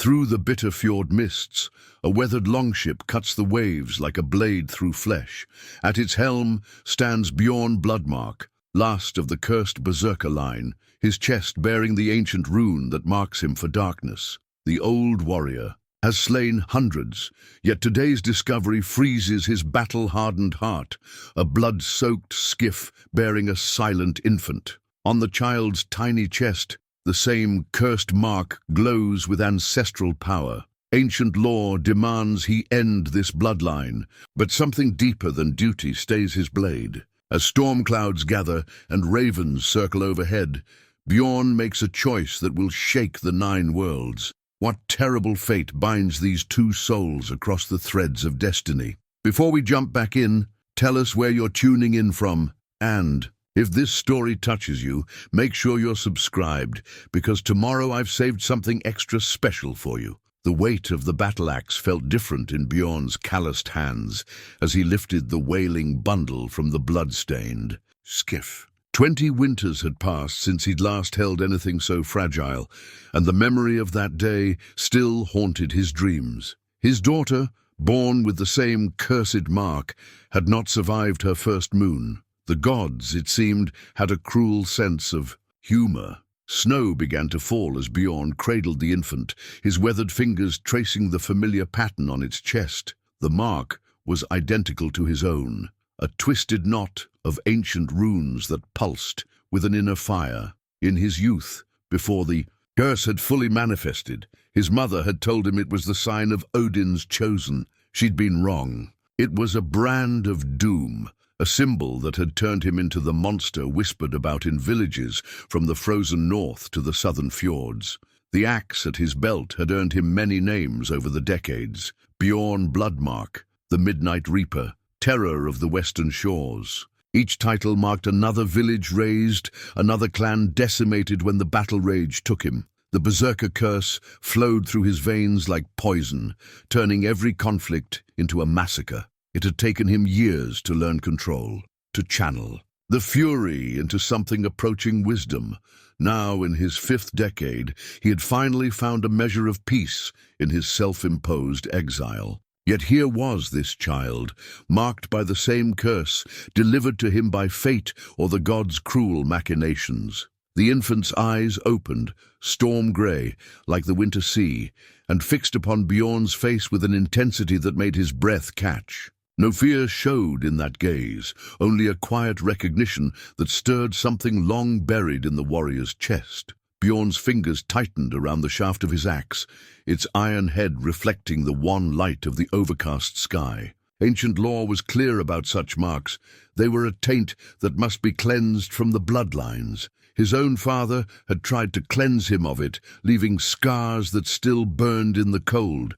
Through the bitter fjord mists, a weathered longship cuts the waves like a blade through flesh. At its helm stands Bjorn Bloodmark, last of the cursed berserker line, his chest bearing the ancient rune that marks him for darkness. The old warrior has slain hundreds, yet today's discovery freezes his battle-hardened heart, a blood-soaked skiff bearing a silent infant. On the child's tiny chest, the same cursed mark glows with ancestral power. Ancient law demands he end this bloodline, but something deeper than duty stays his blade. As storm clouds gather and ravens circle overhead, Bjorn makes a choice that will shake the 9 worlds. What terrible fate binds these 2 souls across the threads of destiny? Before we jump back in, tell us where you're tuning in from, and if this story touches you, make sure you're subscribed, because tomorrow I've saved something extra special for you. The weight of the battle axe felt different in Bjorn's calloused hands as he lifted the wailing bundle from the blood-stained skiff. 20 winters had passed since he'd last held anything so fragile, and the memory of that day still haunted his dreams. His daughter, born with the same cursed mark, had not survived her first moon. The gods, it seemed, had a cruel sense of humor. Snow began to fall as Bjorn cradled the infant, his weathered fingers tracing the familiar pattern on its chest. The mark was identical to his own, a twisted knot of ancient runes that pulsed with an inner fire. In his youth, before the curse had fully manifested, his mother had told him it was the sign of Odin's chosen. She'd been wrong. It was a brand of doom, a symbol that had turned him into the monster whispered about in villages from the frozen north to the southern fjords. The axe at his belt had earned him many names over the decades: Bjorn Bloodmark, the Midnight Reaper, Terror of the Western Shores. Each title marked another village razed, another clan decimated when the battle rage took him. The berserker curse flowed through his veins like poison, turning every conflict into a massacre. It had taken him years to learn control, to channel the fury into something approaching wisdom. Now, in his 5th decade, he had finally found a measure of peace in his self-imposed exile. Yet here was this child, marked by the same curse, delivered to him by fate or the gods' cruel machinations. The infant's eyes opened, storm-grey, like the winter sea, and fixed upon Bjorn's face with an intensity that made his breath catch. No fear showed in that gaze, only a quiet recognition that stirred something long buried in the warrior's chest. Bjorn's fingers tightened around the shaft of his axe, its iron head reflecting the wan light of the overcast sky. Ancient law was clear about such marks. They were a taint that must be cleansed from the bloodlines. His own father had tried to cleanse him of it, leaving scars that still burned in the cold.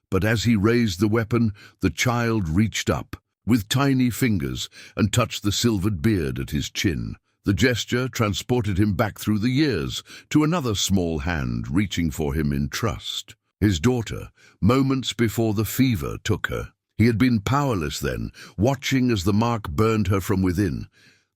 But as he raised the weapon, the child reached up, with tiny fingers, and touched the silvered beard at his chin. The gesture transported him back through the years, to another small hand reaching for him in trust. His daughter, moments before the fever took her. He had been powerless then, watching as the mark burned her from within.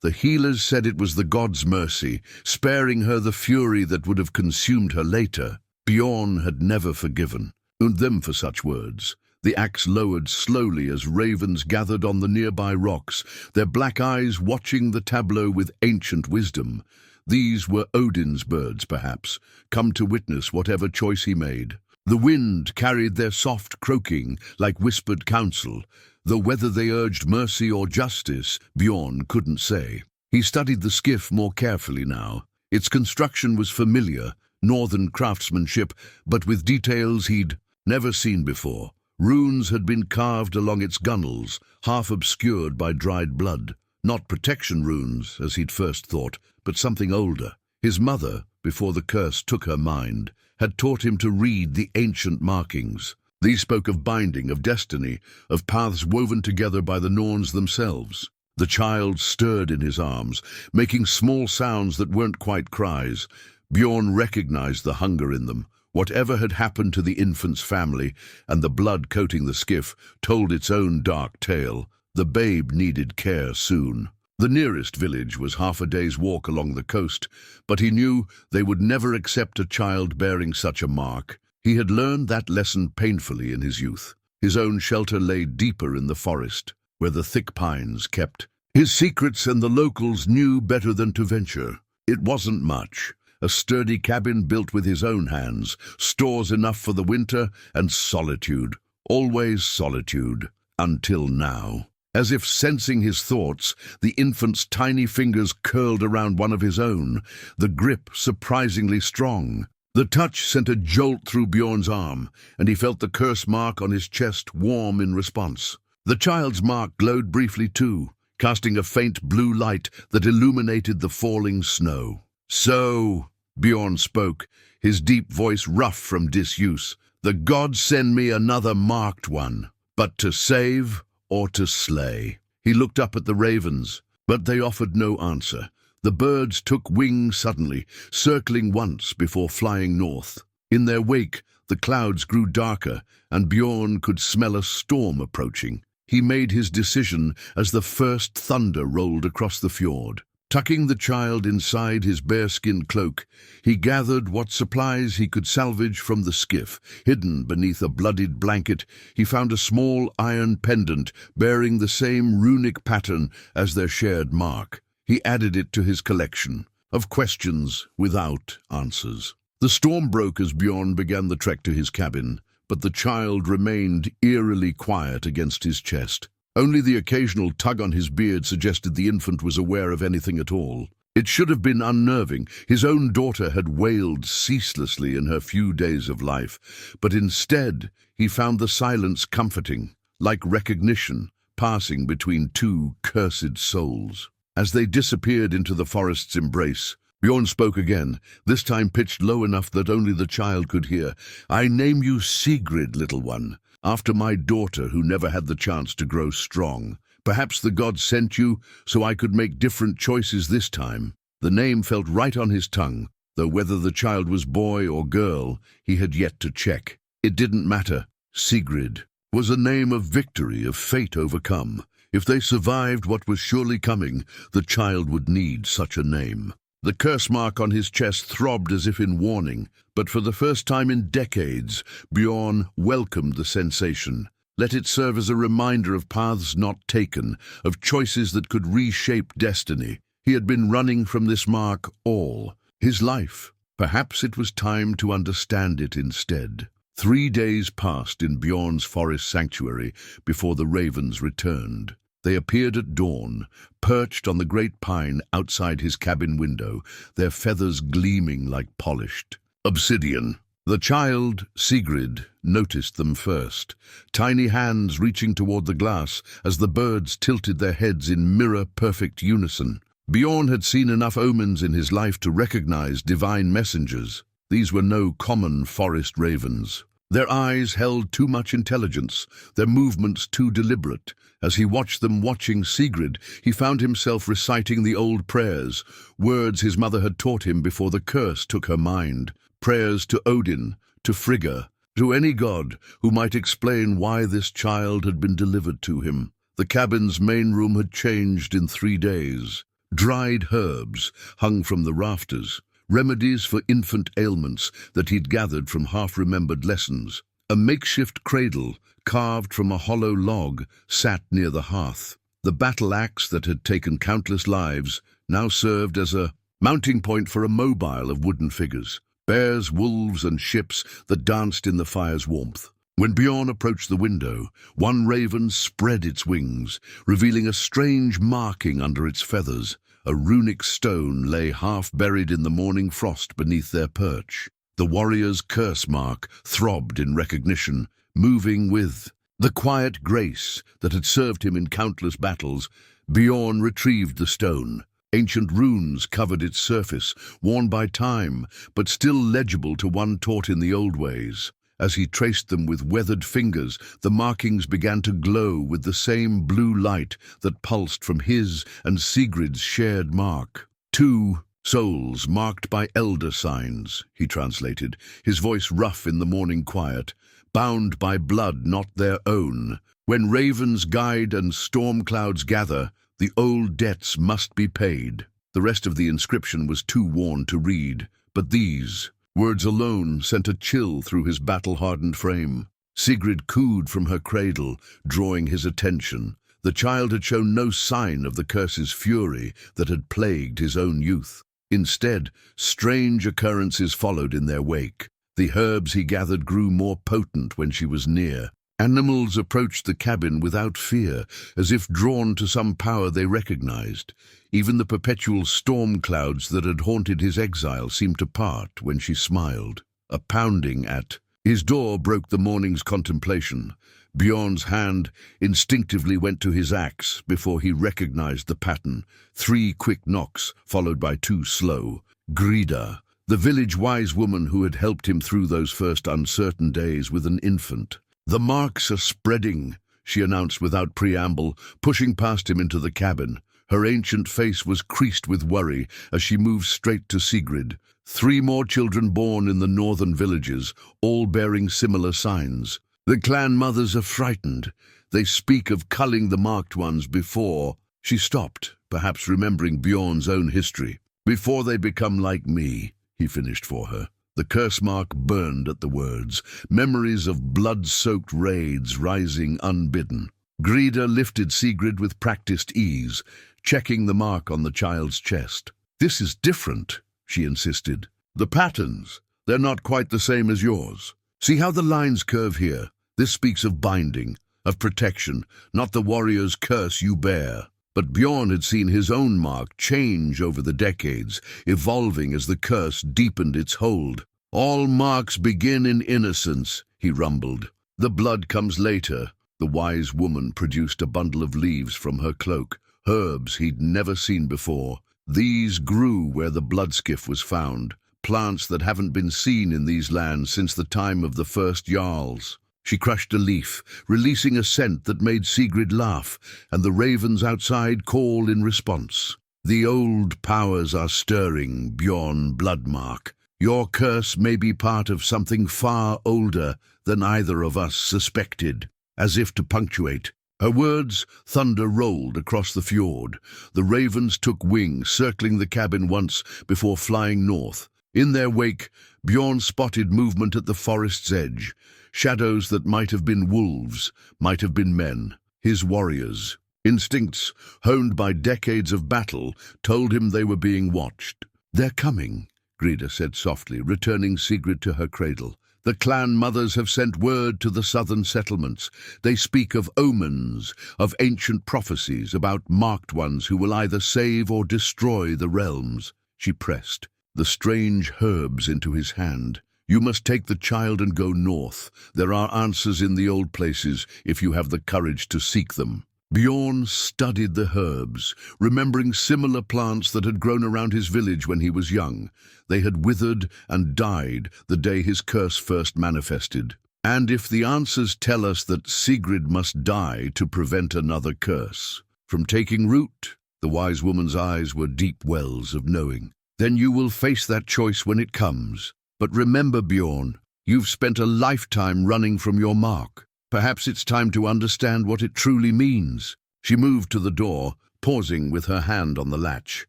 The healers said it was the gods' mercy, sparing her the fury that would have consumed her later. Bjorn had never forgiven them for such words. The axe lowered slowly as ravens gathered on the nearby rocks, their black eyes watching the tableau with ancient wisdom. These were Odin's birds, perhaps, come to witness whatever choice he made. The wind carried their soft croaking like whispered counsel, though whether they urged mercy or justice, Bjorn couldn't say. He studied the skiff more carefully now. Its construction was familiar, northern craftsmanship, but with details he'd never seen before. Runes had been carved along its gunnels, half obscured by dried blood. Not protection runes, as he'd first thought, but something older. His mother, before the curse took her mind, had taught him to read the ancient markings. These spoke of binding, of destiny, of paths woven together by the Norns themselves. The child stirred in his arms, making small sounds that weren't quite cries. Bjorn recognized the hunger in them. Whatever had happened to the infant's family, and the blood coating the skiff, told its own dark tale. The babe needed care soon. The nearest village was half a day's walk along the coast, but he knew they would never accept a child bearing such a mark. He had learned that lesson painfully in his youth. His own shelter lay deeper in the forest, where the thick pines kept his secrets, and the locals knew better than to venture. It wasn't much. A sturdy cabin built with his own hands, stores enough for the winter, and solitude. Always solitude. Until now. As if sensing his thoughts, the infant's tiny fingers curled around one of his own, the grip surprisingly strong. The touch sent a jolt through Bjorn's arm, and he felt the curse mark on his chest warm in response. The child's mark glowed briefly too, casting a faint blue light that illuminated the falling snow. "So," Bjorn spoke, his deep voice rough from disuse, "the gods send me another marked one, but to save or to slay?" He looked up at the ravens, but they offered no answer. The birds took wing suddenly, circling once before flying north. In their wake, the clouds grew darker, and Bjorn could smell a storm approaching. He made his decision as the first thunder rolled across the fjord. Tucking the child inside his bearskin cloak, he gathered what supplies he could salvage from the skiff. Hidden beneath a bloodied blanket, he found a small iron pendant bearing the same runic pattern as their shared mark. He added it to his collection of questions without answers. The storm broke as Bjorn began the trek to his cabin, but the child remained eerily quiet against his chest. Only the occasional tug on his beard suggested the infant was aware of anything at all. It should have been unnerving. His own daughter had wailed ceaselessly in her few days of life, but instead he found the silence comforting, like recognition passing between two cursed souls. As they disappeared into the forest's embrace, Bjorn spoke again, this time pitched low enough that only the child could hear. "I name you Sigrid, little one, after my daughter who never had the chance to grow strong. Perhaps the gods sent you so I could make different choices this time." The name felt right on his tongue, though whether the child was boy or girl, he had yet to check. It didn't matter. Sigrid was a name of victory, of fate overcome. If they survived what was surely coming, the child would need such a name. The curse mark on his chest throbbed as if in warning, but for the first time in decades, Bjorn welcomed the sensation. Let it serve as a reminder of paths not taken, of choices that could reshape destiny. He had been running from this mark all his life. Perhaps it was time to understand it instead. 3 days passed in Bjorn's forest sanctuary before the ravens returned. They appeared at dawn, perched on the great pine outside his cabin window, their feathers gleaming like polished obsidian. The child, Sigrid, noticed them first, tiny hands reaching toward the glass as the birds tilted their heads in mirror-perfect unison. Bjorn had seen enough omens in his life to recognize divine messengers. These were no common forest ravens. Their eyes held too much intelligence, their movements too deliberate. As he watched them watching Sigrid, he found himself reciting the old prayers, words his mother had taught him before the curse took her mind. Prayers to Odin, to Frigga, to any god who might explain why this child had been delivered to him. The cabin's main room had changed in 3 days. Dried herbs hung from the rafters, remedies for infant ailments that he'd gathered from half-remembered lessons. A makeshift cradle, carved from a hollow log, sat near the hearth. The battle axe that had taken countless lives now served as a mounting point for a mobile of wooden figures, bears, wolves, and ships that danced in the fire's warmth. When Bjorn approached the window, one raven spread its wings, revealing a strange marking under its feathers. A runic stone lay half-buried in the morning frost beneath their perch. The warrior's curse mark throbbed in recognition, moving with the quiet grace that had served him in countless battles. Bjorn retrieved the stone. Ancient runes covered its surface, worn by time, but still legible to one taught in the old ways. As he traced them with weathered fingers, the markings began to glow with the same blue light that pulsed from his and Sigrid's shared mark. 2 souls marked by elder signs, he translated, his voice rough in the morning quiet, bound by blood not their own. When ravens guide and storm clouds gather, the old debts must be paid. The rest of the inscription was too worn to read, but these Words alone sent a chill through his battle-hardened frame. Sigrid cooed from her cradle, drawing his attention. The child had shown no sign of the curse's fury that had plagued his own youth. Instead, strange occurrences followed in their wake. The herbs he gathered grew more potent when she was near. Animals approached the cabin without fear, as if drawn to some power they recognized. Even the perpetual storm clouds that had haunted his exile seemed to part when she smiled. A pounding at his door broke the morning's contemplation. Bjorn's hand instinctively went to his axe before he recognized the pattern. 3 quick knocks, followed by 2 slow. Grida, the village wise woman who had helped him through those first uncertain days with an infant. "The marks are spreading," she announced without preamble, pushing past him into the cabin. Her ancient face was creased with worry as she moved straight to Sigrid. 3 more children born in the northern villages, all bearing similar signs. "The clan mothers are frightened. They speak of culling the marked ones before—" She stopped, perhaps remembering Bjorn's own history. "Before they become like me," he finished for her. The curse mark burned at the words, memories of blood-soaked raids rising unbidden. Grida lifted Sigrid with practiced ease, checking the mark on the child's chest. "This is different," she insisted. "The patterns, they're not quite the same as yours. See how the lines curve here? This speaks of binding, of protection, not the warrior's curse you bear." But Bjorn had seen his own mark change over the decades, evolving as the curse deepened its hold. "All marks begin in innocence," he rumbled. "The blood comes later." The wise woman produced a bundle of leaves from her cloak, herbs he'd never seen before. These grew where the bloodskiff was found, plants that haven't been seen in these lands since the time of the first Jarls. She crushed a leaf, releasing a scent that made Sigrid laugh, and the ravens outside call in response. "The old powers are stirring, Bjorn Bloodmark. Your curse may be part of something far older than either of us suspected." As if to punctuate her words, thunder rolled across the fjord. The ravens took wing, circling the cabin once before flying north. In their wake, Bjorn spotted movement at the forest's edge. Shadows that might have been wolves, might have been men, his warriors. Instincts, honed by decades of battle, told him they were being watched. "They're coming," Grida said softly, returning Sigrid to her cradle. "The clan mothers have sent word to the southern settlements. They speak of omens, of ancient prophecies about marked ones who will either save or destroy the realms." She pressed the strange herbs into his hand. "You must take the child and go north. There are answers in the old places if you have the courage to seek them." Bjorn studied the herbs, remembering similar plants that had grown around his village when he was young. They had withered and died the day his curse first manifested. And if the answers tell us that Sigrid must die to prevent another curse from taking root, the wise woman's eyes were deep wells of knowing, then you will face that choice when it comes. But remember, Bjorn, you've spent a lifetime running from your mark. Perhaps it's time to understand what it truly means." She moved to the door, pausing with her hand on the latch.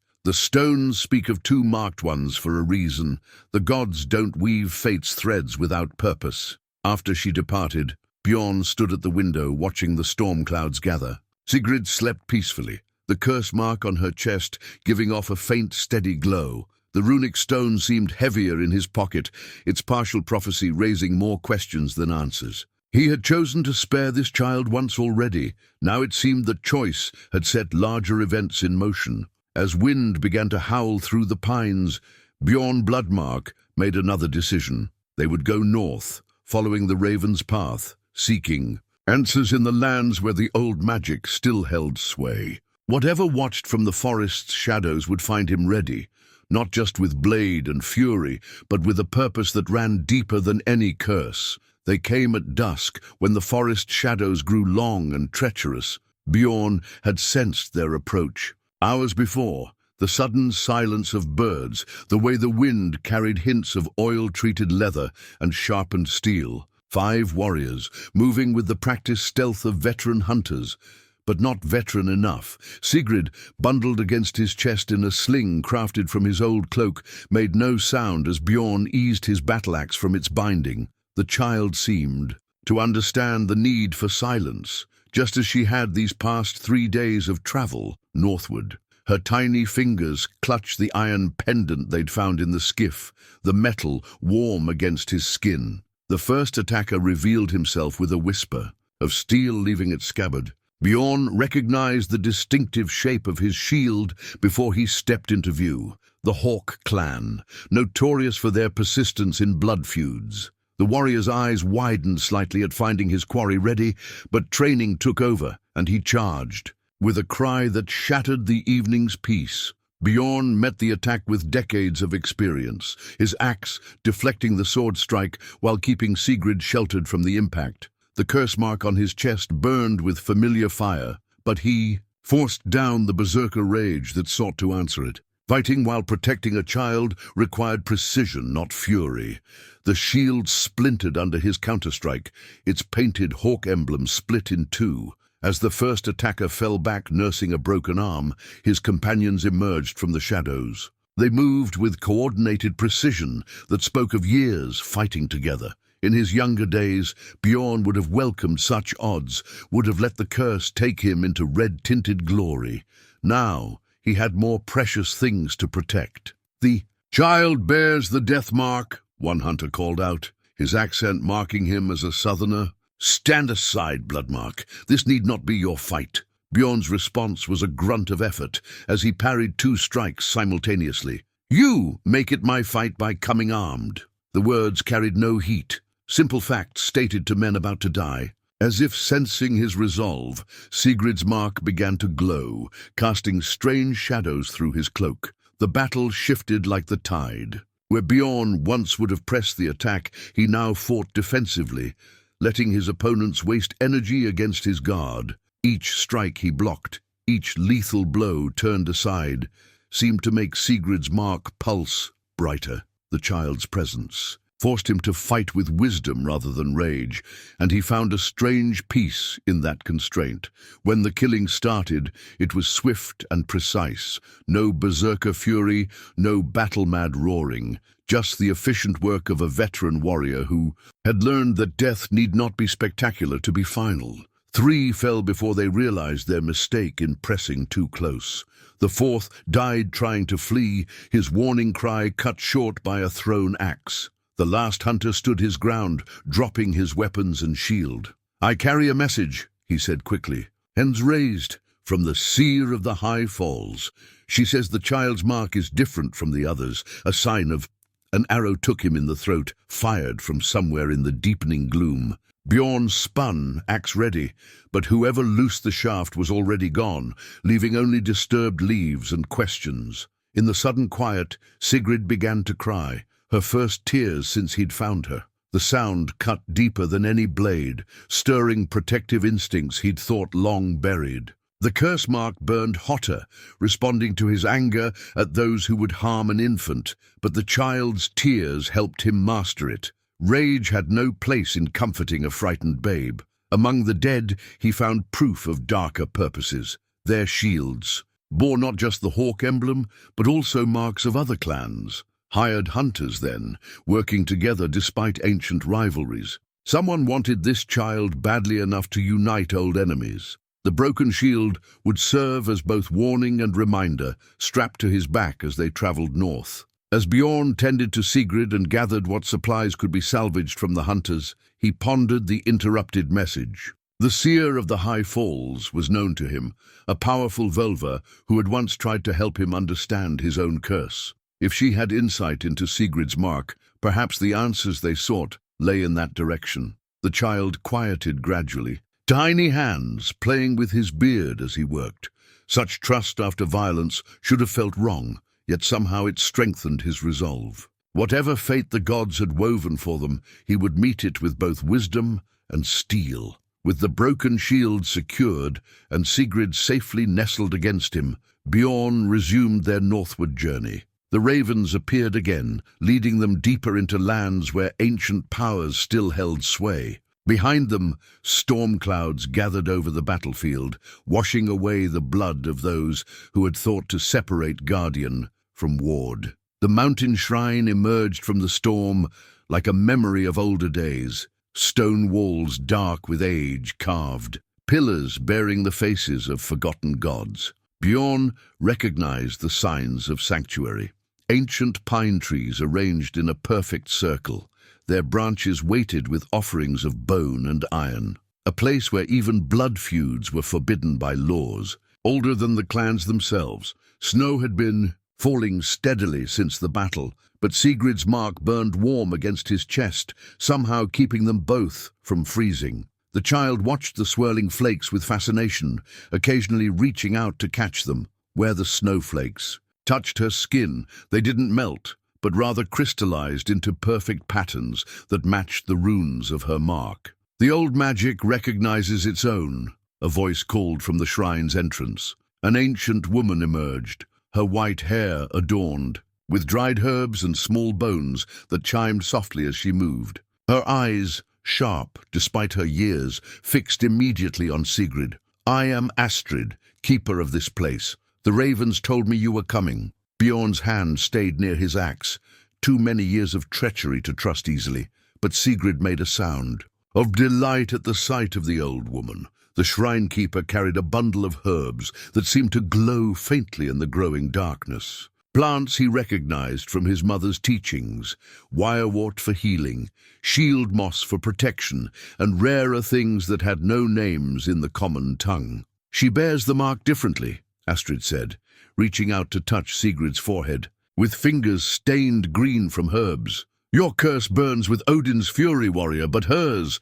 "The stones speak of 2 marked ones for a reason. The gods don't weave fate's threads without purpose." After she departed, Bjorn stood at the window watching the storm clouds gather. Sigrid slept peacefully, the curse mark on her chest giving off a faint, steady glow. The runic stone seemed heavier in his pocket, its partial prophecy raising more questions than answers. He had chosen to spare this child once already. Now it seemed that choice had set larger events in motion. As wind began to howl through the pines, Bjorn Bloodmark made another decision. They would go north, following the raven's path, seeking answers in the lands where the old magic still held sway. Whatever watched from the forest's shadows would find him ready, not just with blade and fury, but with a purpose that ran deeper than any curse. They came at dusk, when the forest shadows grew long and treacherous. Bjorn had sensed their approach. Hours before, the sudden silence of birds, the way the wind carried hints of oil-treated leather and sharpened steel. 5 warriors, moving with the practiced stealth of veteran hunters. but not veteran enough. Sigrid, bundled against his chest in a sling crafted from his old cloak, made no sound as Bjorn eased his battle-axe from its binding. The child seemed to understand the need for silence, just as she had these past 3 days of travel northward. Her tiny fingers clutched the iron pendant they'd found in the skiff, the metal warm against his skin. The first attacker revealed himself with a whisper, of steel leaving its scabbard. Bjorn recognized the distinctive shape of his shield before he stepped into view. The Hawk clan, notorious for their persistence in blood feuds. The warrior's eyes widened slightly at finding his quarry ready, but training took over, and he charged. With a cry that shattered the evening's peace, Bjorn met the attack with decades of experience, his axe deflecting the sword strike while keeping Sigrid sheltered from the impact. The curse mark on his chest burned with familiar fire, but he forced down the berserker rage that sought to answer it. Fighting while protecting a child required precision, not fury. The shield splintered under his counterstrike, its painted hawk emblem split in two. As the first attacker fell back nursing a broken arm, his companions emerged from the shadows. They moved with coordinated precision that spoke of years fighting together. In his younger days, Bjorn would have welcomed such odds, would have let the curse take him into red-tinted glory. Now, he had more precious things to protect. "The child bears the death mark," one hunter called out, his accent marking him as a southerner. "Stand aside, Bloodmark. This need not be your fight." Bjorn's response was a grunt of effort as he parried 2 strikes simultaneously. "You make it my fight by coming armed." The words carried no heat, simple facts stated to men about to die. As if sensing his resolve, Sigrid's mark began to glow, casting strange shadows through his cloak. The battle shifted like the tide. Where Bjorn once would have pressed the attack, he now fought defensively, letting his opponents waste energy against his guard. Each strike he blocked, each lethal blow turned aside, seemed to make Sigrid's mark pulse brighter. The child's presence forced him to fight with wisdom rather than rage, and he found a strange peace in that constraint. When the killing started, it was swift and precise. No berserker fury, no battle-mad roaring, just the efficient work of a veteran warrior who had learned that death need not be spectacular to be final. 3 fell before they realized their mistake in pressing too close. The 4th died trying to flee, his warning cry cut short by a thrown axe. The last hunter stood his ground, dropping his weapons and shield. "I carry a message," he said quickly. "Hands raised, from the seer of the high falls. She says the child's mark is different from the others, a sign of..." An arrow took him in the throat, fired from somewhere in the deepening gloom. Bjorn spun, axe ready, but whoever loosed the shaft was already gone, leaving only disturbed leaves and questions. In the sudden quiet, Sigrid began to cry, her first tears since he'd found her. The sound cut deeper than any blade, stirring protective instincts he'd thought long buried. The curse mark burned hotter, responding to his anger at those who would harm an infant, but the child's tears helped him master it. Rage had no place in comforting a frightened babe. Among the dead, he found proof of darker purposes. Their shields bore not just the hawk emblem, but also marks of other clans. Hired hunters, then, working together despite ancient rivalries. Someone wanted this child badly enough to unite old enemies. The broken shield would serve as both warning and reminder, strapped to his back as they traveled north. As Bjorn tended to Sigrid and gathered what supplies could be salvaged from the hunters, he pondered the interrupted message. The seer of the High Falls was known to him, a powerful Völva who had once tried to help him understand his own curse. If she had insight into Sigrid's mark, perhaps the answers they sought lay in that direction. The child quieted gradually, tiny hands playing with his beard as he worked. Such trust after violence should have felt wrong, yet somehow it strengthened his resolve. Whatever fate the gods had woven for them, he would meet it with both wisdom and steel. With the broken shield secured and Sigrid safely nestled against him, Bjorn resumed their northward journey. The ravens appeared again, leading them deeper into lands where ancient powers still held sway. Behind them, storm clouds gathered over the battlefield, washing away the blood of those who had thought to separate guardian from ward. The mountain shrine emerged from the storm like a memory of older days, stone walls dark with age carved, pillars bearing the faces of forgotten gods. Bjorn recognized the signs of sanctuary. Ancient pine trees arranged in a perfect circle, their branches weighted with offerings of bone and iron. A place where even blood feuds were forbidden by laws. Older than the clans themselves, snow had been falling steadily since the battle, but Sigrid's mark burned warm against his chest, somehow keeping them both from freezing. The child watched the swirling flakes with fascination, occasionally reaching out to catch them. Where the snowflakes touched her skin, they didn't melt, but rather crystallized into perfect patterns that matched the runes of her mark. The old magic recognizes its own, a voice called from the shrine's entrance. An ancient woman emerged, her white hair adorned with dried herbs and small bones that chimed softly as she moved. Her eyes, sharp despite her years, fixed immediately on Sigrid. "I am Astrid, keeper of this place. The ravens told me you were coming." Bjorn's hand stayed near his axe. Too many years of treachery to trust easily, but Sigrid made a sound of delight at the sight of the old woman. The shrine keeper carried a bundle of herbs that seemed to glow faintly in the growing darkness. Plants he recognized from his mother's teachings, wirewort for healing, shield moss for protection, and rarer things that had no names in the common tongue. "She bears the mark differently," Astrid said, reaching out to touch Sigrid's forehead, with fingers stained green from herbs. "Your curse burns with Odin's fury, warrior, but hers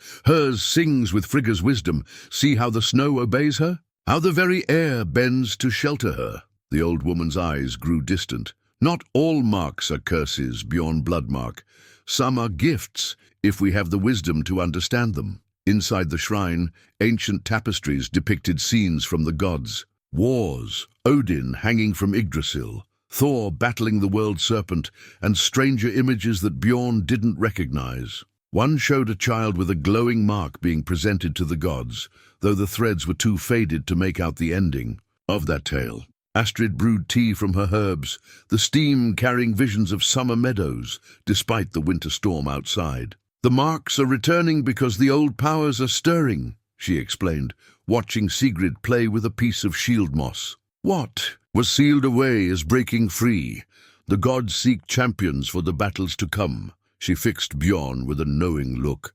sings with Frigga's wisdom. See how the snow obeys her? How the very air bends to shelter her." The old woman's eyes grew distant. "Not all marks are curses, Bjorn Bloodmark. Some are gifts, if we have the wisdom to understand them." Inside the shrine, ancient tapestries depicted scenes from the gods. Wars, Odin hanging from Yggdrasil, Thor battling the world serpent, and stranger images that Bjorn didn't recognize. One showed a child with a glowing mark being presented to the gods, though the threads were too faded to make out the ending of that tale. Astrid brewed tea from her herbs, the steam carrying visions of summer meadows, despite the winter storm outside. "The marks are returning because the old powers are stirring," she explained, watching Sigrid play with a piece of shield moss. "What was sealed away is breaking free. The gods seek champions for the battles to come." She fixed Bjorn with a knowing look.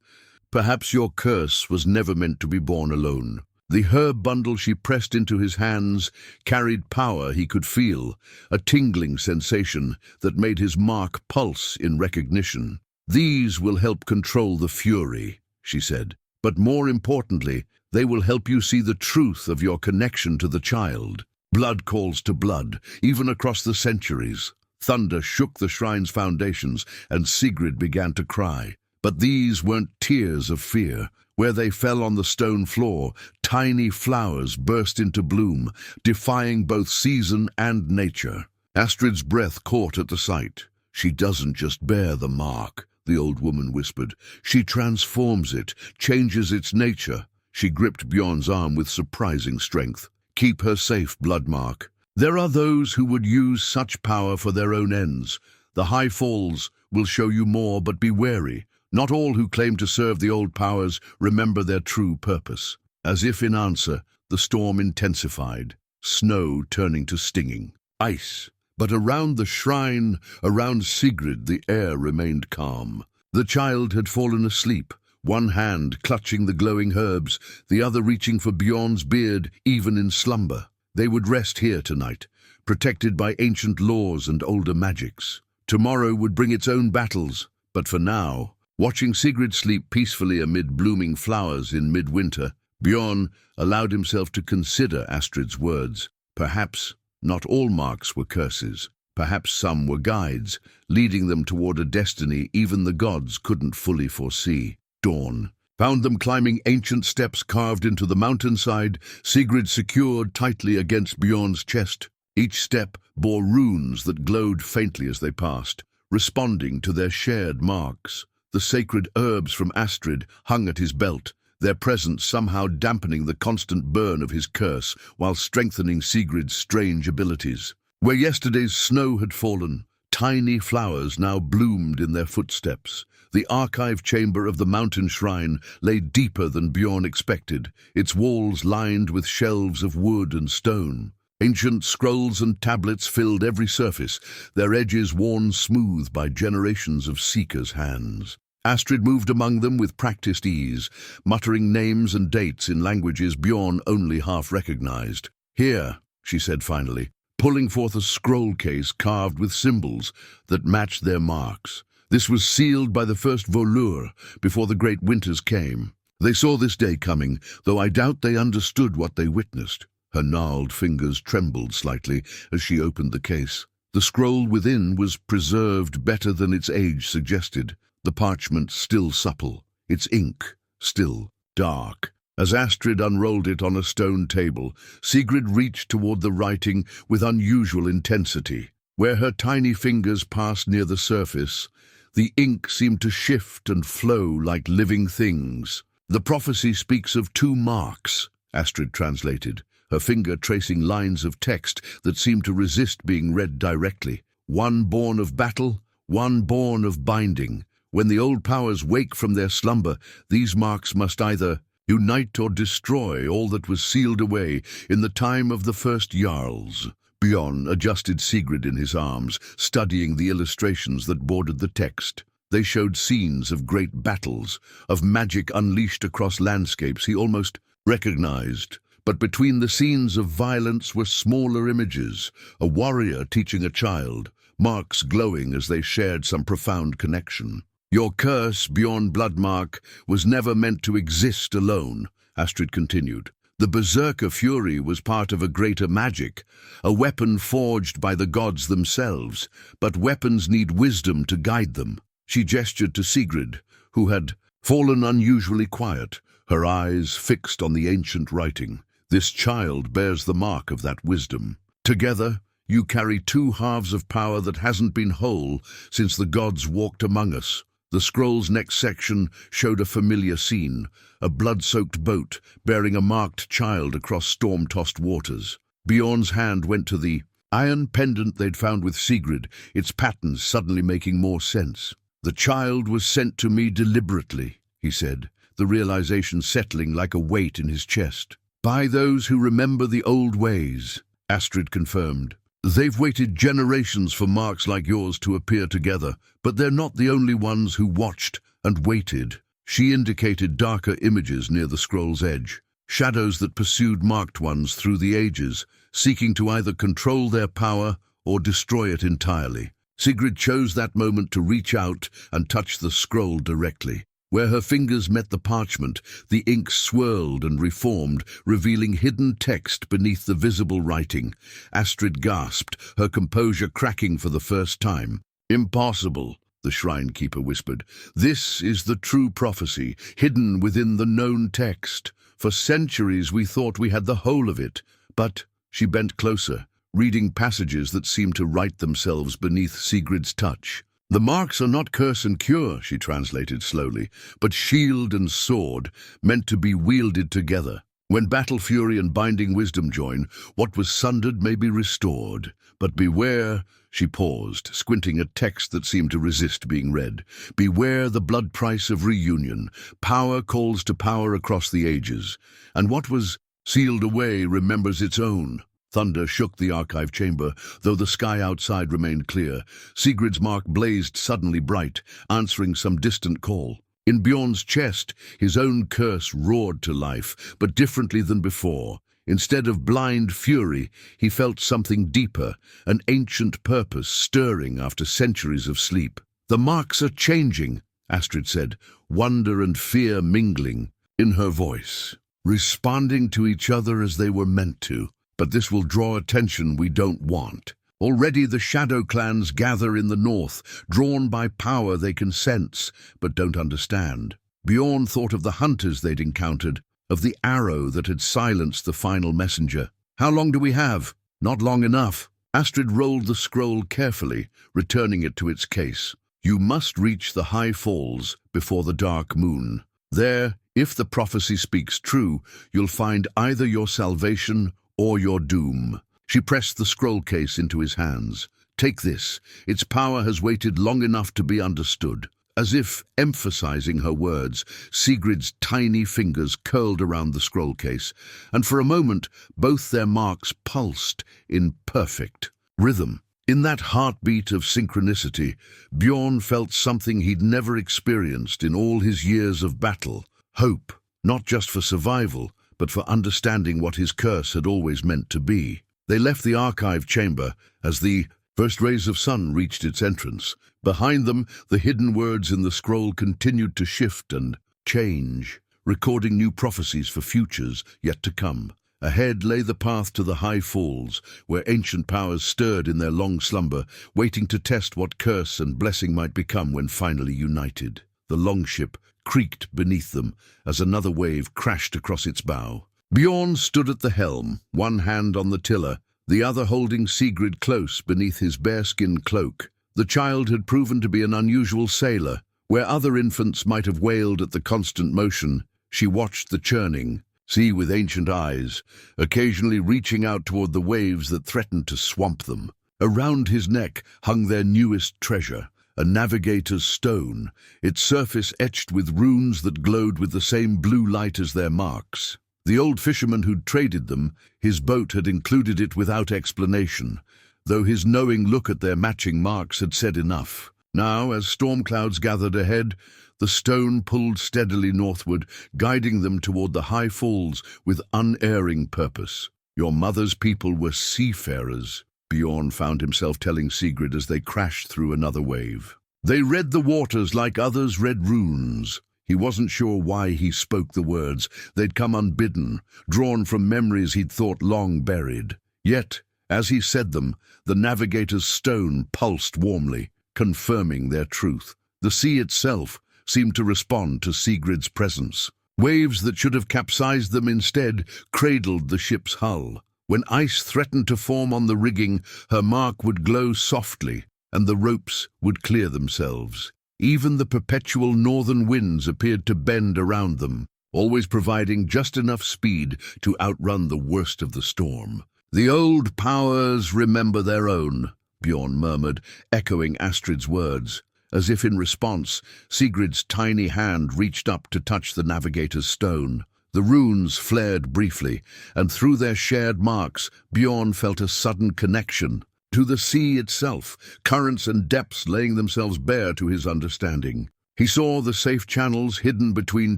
"Perhaps your curse was never meant to be born alone." The herb bundle she pressed into his hands carried power he could feel, a tingling sensation that made his mark pulse in recognition. "These will help control the fury," she said. "But more importantly, they will help you see the truth of your connection to the child. Blood calls to blood, even across the centuries." Thunder shook the shrine's foundations, and Sigrid began to cry. But these weren't tears of fear. Where they fell on the stone floor, tiny flowers burst into bloom, defying both season and nature. Astrid's breath caught at the sight. "She doesn't just bear the mark," the old woman whispered. "She transforms it, changes its nature." She gripped Bjorn's arm with surprising strength. "Keep her safe, Bloodmark. There are those who would use such power for their own ends. The High Falls will show you more, but be wary. Not all who claim to serve the old powers remember their true purpose." As if in answer, the storm intensified, snow turning to stinging ice. But around the shrine, around Sigrid, the air remained calm. The child had fallen asleep, one hand clutching the glowing herbs, the other reaching for Bjorn's beard, even in slumber. They would rest here tonight, protected by ancient laws and older magics. Tomorrow would bring its own battles, but for now, watching Sigrid sleep peacefully amid blooming flowers in midwinter, Bjorn allowed himself to consider Astrid's words. Perhaps not all marks were curses. Perhaps some were guides, leading them toward a destiny even the gods couldn't fully foresee. Dawn found them climbing ancient steps carved into the mountainside, Sigrid secured tightly against Bjorn's chest. Each step bore runes that glowed faintly as they passed, responding to their shared marks. The sacred herbs from Astrid hung at his belt, their presence somehow dampening the constant burn of his curse while strengthening Sigrid's strange abilities. Where yesterday's snow had fallen, tiny flowers now bloomed in their footsteps. The archive chamber of the mountain shrine lay deeper than Bjorn expected, its walls lined with shelves of wood and stone. Ancient scrolls and tablets filled every surface, their edges worn smooth by generations of seekers' hands. Astrid moved among them with practiced ease, muttering names and dates in languages Bjorn only half recognized. "Here," she said finally, pulling forth a scroll case carved with symbols that matched their marks. This was sealed by the first voleur before the great winters came. They saw this day coming, though I doubt they understood what they witnessed. Her gnarled fingers trembled slightly as she opened the case. The scroll within was preserved better than its age suggested, the parchment still supple, its ink still dark. As Astrid unrolled it on a stone table, Sigrid reached toward the writing with unusual intensity. Where her tiny fingers passed near the surface, the ink seemed to shift and flow like living things. "The prophecy speaks of 2 marks," Astrid translated, her finger tracing lines of text that seemed to resist being read directly. "One born of battle, one born of binding. When the old powers wake from their slumber, these marks must either unite or destroy all that was sealed away in the time of the first Jarls." Bjorn adjusted Sigrid in his arms, studying the illustrations that bordered the text. They showed scenes of great battles, of magic unleashed across landscapes he almost recognized. But between the scenes of violence were smaller images, a warrior teaching a child, marks glowing as they shared some profound connection. "Your curse, Bjorn Bloodmark, was never meant to exist alone," Astrid continued. "The berserker fury was part of a greater magic, a weapon forged by the gods themselves, but weapons need wisdom to guide them." She gestured to Sigrid, who had fallen unusually quiet, her eyes fixed on the ancient writing. "This child bears the mark of that wisdom. Together, you carry 2 halves of power that hasn't been whole since the gods walked among us." The scroll's next section showed a familiar scene, a blood-soaked boat bearing a marked child across storm-tossed waters. Bjorn's hand went to the iron pendant they'd found with Sigrid, its patterns suddenly making more sense. "The child was sent to me deliberately," he said, the realization settling like a weight in his chest. "By those who remember the old ways," Astrid confirmed. "They've waited generations for marks like yours to appear together, but they're not the only ones who watched and waited." She indicated darker images near the scroll's edge, shadows that pursued marked ones through the ages, seeking to either control their power or destroy it entirely. Sigrid chose that moment to reach out and touch the scroll directly. Where her fingers met the parchment, the ink swirled and reformed, revealing hidden text beneath the visible writing. Astrid gasped, her composure cracking for the first time. "Impossible," the shrine keeper whispered. "This is the true prophecy, hidden within the known text. For centuries we thought we had the whole of it, but—" She bent closer, reading passages that seemed to write themselves beneath Sigrid's touch. "The marks are not curse and cure," she translated slowly, "but shield and sword, meant to be wielded together. When battle fury and binding wisdom join, what was sundered may be restored. But beware," she paused, squinting at text that seemed to resist being read. "Beware the blood price of reunion. Power calls to power across the ages, and what was sealed away remembers its own." Thunder shook the archive chamber, though the sky outside remained clear. Sigrid's mark blazed suddenly bright, answering some distant call. In Bjorn's chest, his own curse roared to life, but differently than before. Instead of blind fury, he felt something deeper, an ancient purpose stirring after centuries of sleep. "The marks are changing," Astrid said, wonder and fear mingling in her voice, responding to each other as they were meant to. "But this will draw attention we don't want. Already the shadow clans gather in the north, drawn by power they can sense, but don't understand." Bjorn thought of the hunters they'd encountered, of the arrow that had silenced the final messenger. "How long do we have?" "Not long enough." Astrid rolled the scroll carefully, returning it to its case. You must reach the high falls before the dark moon. There, if the prophecy speaks true, you'll find either your salvation or your doom." She pressed the scroll case into his hands. "Take this. Its power has waited long enough to be understood." As if emphasizing her words, Sigrid's tiny fingers curled around the scroll case, and for a moment both their marks pulsed in perfect rhythm. In that heartbeat of synchronicity, Bjorn felt something he'd never experienced in all his years of battle. Hope, not just for survival, but for understanding what his curse had always meant to be. They left the archive chamber as the first rays of sun reached its entrance. Behind them, the hidden words in the scroll continued to shift and change, recording new prophecies for futures yet to come. Ahead lay the path to the high falls, where ancient powers stirred in their long slumber, waiting to test what curse and blessing might become when finally united. The longship creaked beneath them as another wave crashed across its bow. Bjorn stood at the helm, one hand on the tiller, the other holding Sigrid close beneath his bearskin cloak. The child had proven to be an unusual sailor. Where other infants might have wailed at the constant motion, she watched the churning sea with ancient eyes, occasionally reaching out toward the waves that threatened to swamp them. Around his neck hung their newest treasure, a navigator's stone, its surface etched with runes that glowed with the same blue light as their marks. The old fisherman who'd traded them, his boat had included it without explanation, though his knowing look at their matching marks had said enough. Now, as storm clouds gathered ahead, the stone pulled steadily northward, guiding them toward the high falls with unerring purpose. "Your mother's people were seafarers," Bjorn found himself telling Sigrid as they crashed through another wave. "They read the waters like others read runes." He wasn't sure why he spoke the words. They'd come unbidden, drawn from memories he'd thought long buried. Yet, as he said them, the navigator's stone pulsed warmly, confirming their truth. The sea itself seemed to respond to Sigrid's presence. Waves that should have capsized them instead cradled the ship's hull. When ice threatened to form on the rigging, her mark would glow softly, and the ropes would clear themselves. Even the perpetual northern winds appeared to bend around them, always providing just enough speed to outrun the worst of the storm. "The old powers remember their own," Bjorn murmured, echoing Astrid's words. As if in response, Sigrid's tiny hand reached up to touch the navigator's stone. The runes flared briefly, and through their shared marks, Bjorn felt a sudden connection to the sea itself, currents and depths laying themselves bare to his understanding. He saw the safe channels hidden between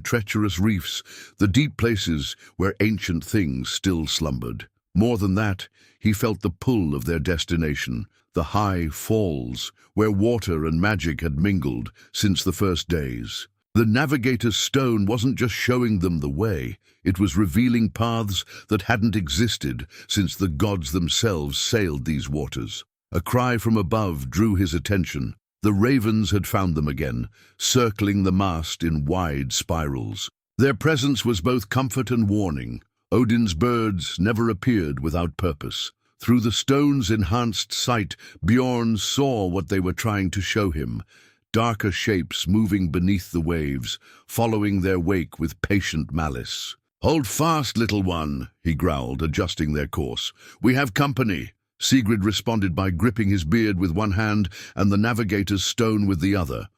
treacherous reefs, the deep places where ancient things still slumbered. More than that, he felt the pull of their destination, the high falls, where water and magic had mingled since the first days. The navigator's stone wasn't just showing them the way, it was revealing paths that hadn't existed since the gods themselves sailed these waters. A cry from above drew his attention. The ravens had found them again, circling the mast in wide spirals. Their presence was both comfort and warning. Odin's birds never appeared without purpose. Through the stone's enhanced sight, Bjorn saw what they were trying to show him. Darker shapes moving beneath the waves, following their wake with patient malice. "Hold fast, little one," he growled, adjusting their course. "We have company." Sigrid responded by gripping his beard with one hand and the navigator's stone with the other.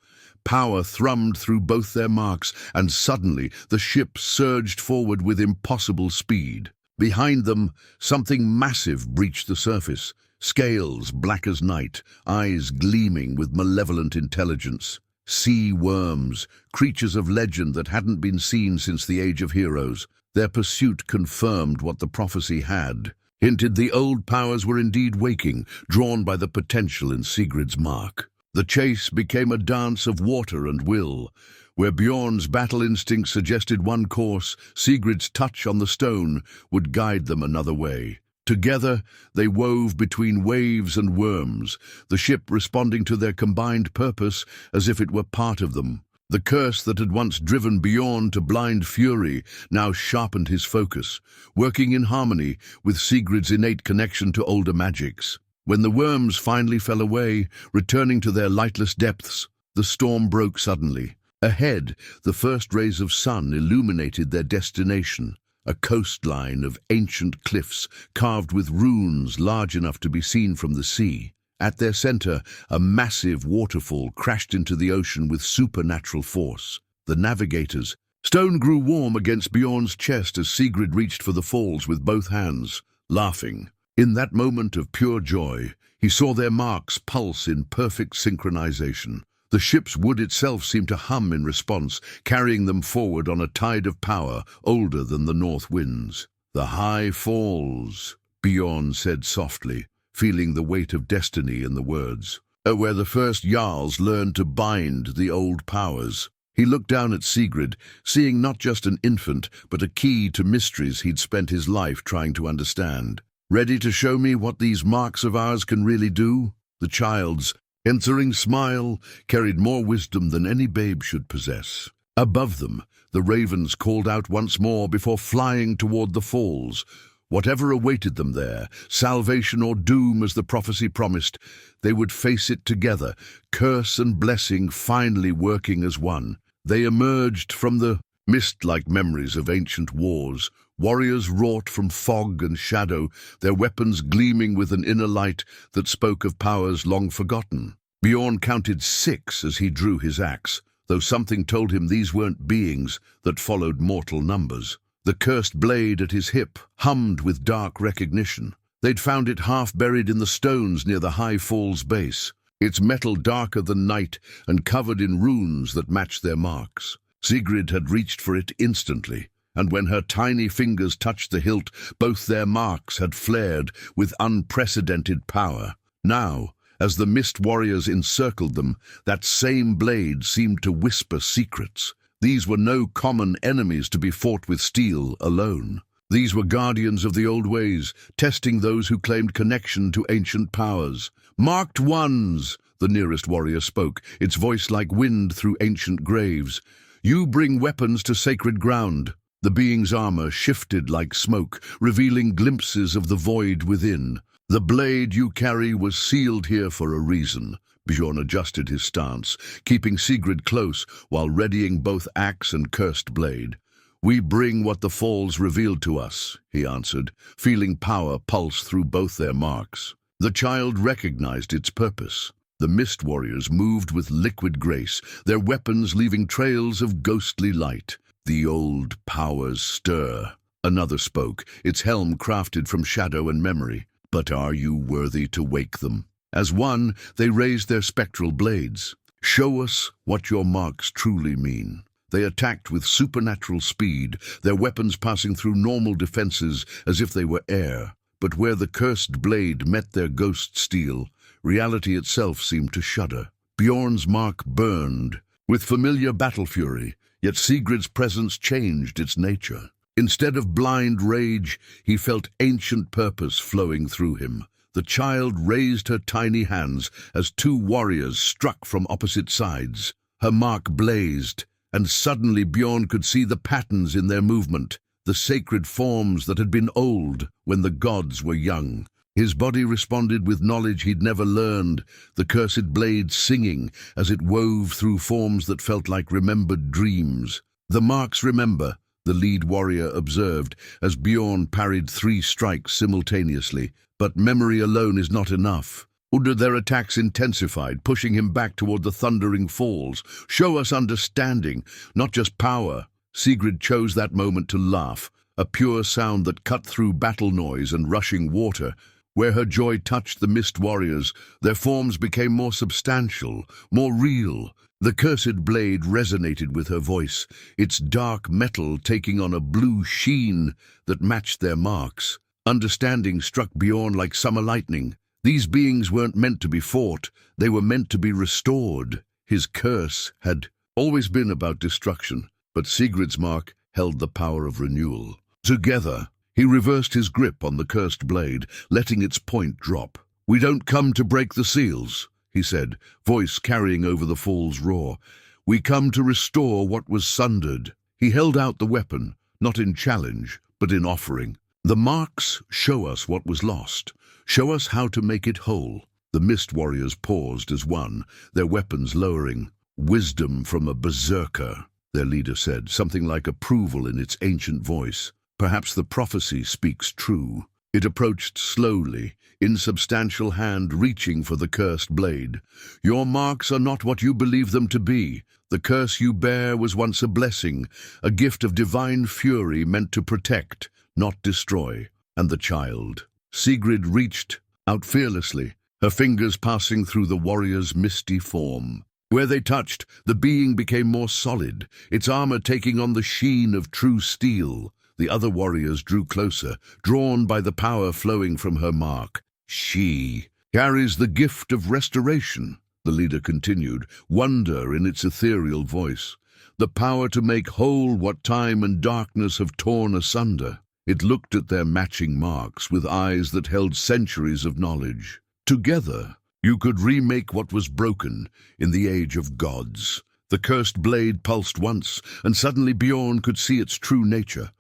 Power thrummed through both their marks, and suddenly the ship surged forward with impossible speed. Behind them, something massive breached the surface, scales black as night, eyes gleaming with malevolent intelligence. Sea worms, creatures of legend that hadn't been seen since the Age of Heroes. Their pursuit confirmed what the prophecy had hinted. The old powers were indeed waking, drawn by the potential in Sigrid's mark. The chase became a dance of water and will. Where Bjorn's battle instinct suggested one course, Sigrid's touch on the stone would guide them another way. Together, they wove between waves and worms, the ship responding to their combined purpose as if it were part of them. The curse that had once driven Bjorn to blind fury now sharpened his focus, working in harmony with Sigrid's innate connection to older magics. When the worms finally fell away, returning to their lightless depths, The storm broke suddenly. Ahead, the first rays of sun illuminated their destination, a coastline of ancient cliffs carved with runes large enough to be seen from the sea. At their center, a massive waterfall crashed into the ocean with supernatural force. The navigators. Stone grew warm against Bjorn's chest as Sigrid reached for the falls with both hands, laughing. In that moment of pure joy, he saw their marks pulse in perfect synchronization. The ship's wood itself seemed to hum in response, carrying them forward on a tide of power older than the north winds. "The high falls," Bjorn said softly, feeling the weight of destiny in the words. "Where the first Jarls learned to bind the old powers." He looked down at Sigrid, seeing not just an infant, but a key to mysteries he'd spent his life trying to understand. "Ready to show me what these marks of ours can really do?" The child's answering smile carried more wisdom than any babe should possess. Above them, the ravens called out once more before flying toward the falls. Whatever awaited them there, salvation or doom as the prophecy promised, they would face it together, curse and blessing finally working as one. They emerged from the mist-like memories of ancient wars, warriors wrought from fog and shadow, their weapons gleaming with an inner light that spoke of powers long forgotten. Bjorn counted 6 as he drew his axe, though something told him these weren't beings that followed mortal numbers. The cursed blade at his hip hummed with dark recognition. They'd found it half buried in the stones near the high fall's base, its metal darker than night and covered in runes that matched their marks. Sigrid had reached for it instantly, and when her tiny fingers touched the hilt, both their marks had flared with unprecedented power. Now, as the mist warriors encircled them, that same blade seemed to whisper secrets. These were no common enemies to be fought with steel alone. These were guardians of the old ways, testing those who claimed connection to ancient powers. "Marked ones," the nearest warrior spoke, its voice like wind through ancient graves. "You bring weapons to sacred ground." The being's armor shifted like smoke, revealing glimpses of the void within. "The blade you carry was sealed here for a reason." Bjorn adjusted his stance, keeping Sigrid close while readying both axe and cursed blade. "We bring what the falls revealed to us," he answered, feeling power pulse through both their marks. The child recognized its purpose. The mist warriors moved with liquid grace, their weapons leaving trails of ghostly light. "The old powers stir," another spoke, its helm crafted from shadow and memory. "But are you worthy to wake them?" As one, they raised their spectral blades. "Show us what your marks truly mean." They attacked with supernatural speed, their weapons passing through normal defenses as if they were air. But where the cursed blade met their ghost steel, reality itself seemed to shudder. Bjorn's mark burned with familiar battle fury, yet Sigrid's presence changed its nature. Instead of blind rage, he felt ancient purpose flowing through him. The child raised her tiny hands as 2 warriors struck from opposite sides. Her mark blazed, and suddenly Bjorn could see the patterns in their movement, the sacred forms that had been old when the gods were young. His body responded with knowledge he'd never learned, the cursed blade singing as it wove through forms that felt like remembered dreams. "The marks remember," the lead warrior observed as Bjorn parried 3 strikes simultaneously. But memory alone is not enough. Their attacks intensified, pushing him back toward the thundering falls. "Show us understanding, not just power." Sigrid chose that moment to laugh, a pure sound that cut through battle noise and rushing water. Where her joy touched the mist warriors, their forms became more substantial, more real. The cursed blade resonated with her voice, its dark metal taking on a blue sheen that matched their marks. Understanding struck Bjorn like summer lightning. These beings weren't meant to be fought, they were meant to be restored. His curse had always been about destruction, but Sigrid's mark held the power of renewal. Together, he reversed his grip on the cursed blade, letting its point drop. "We don't come to break the seals," he said, voice carrying over the fall's roar. "We come to restore what was sundered." He held out the weapon, not in challenge, but in offering. "The marks show us what was lost. Show us how to make it whole." The mist warriors paused as one, their weapons lowering. Wisdom from a berserker, their leader said, something like approval in its ancient voice. Perhaps the prophecy speaks true. It approached slowly, insubstantial hand reaching for the cursed blade. Your marks are not what you believe them to be. The curse you bear was once a blessing, a gift of divine fury meant to protect, not destroy. And the child. Sigrid reached out fearlessly, her fingers passing through the warrior's misty form. Where they touched, the being became more solid, its armor taking on the sheen of true steel. The other warriors drew closer, drawn by the power flowing from her mark. She carries the gift of restoration, the leader continued, wonder in its ethereal voice. The power to make whole what time and darkness have torn asunder. It looked at their matching marks with eyes that held centuries of knowledge. Together, you could remake what was broken in the age of gods. The cursed blade pulsed once, and suddenly Bjorn could see its true nature.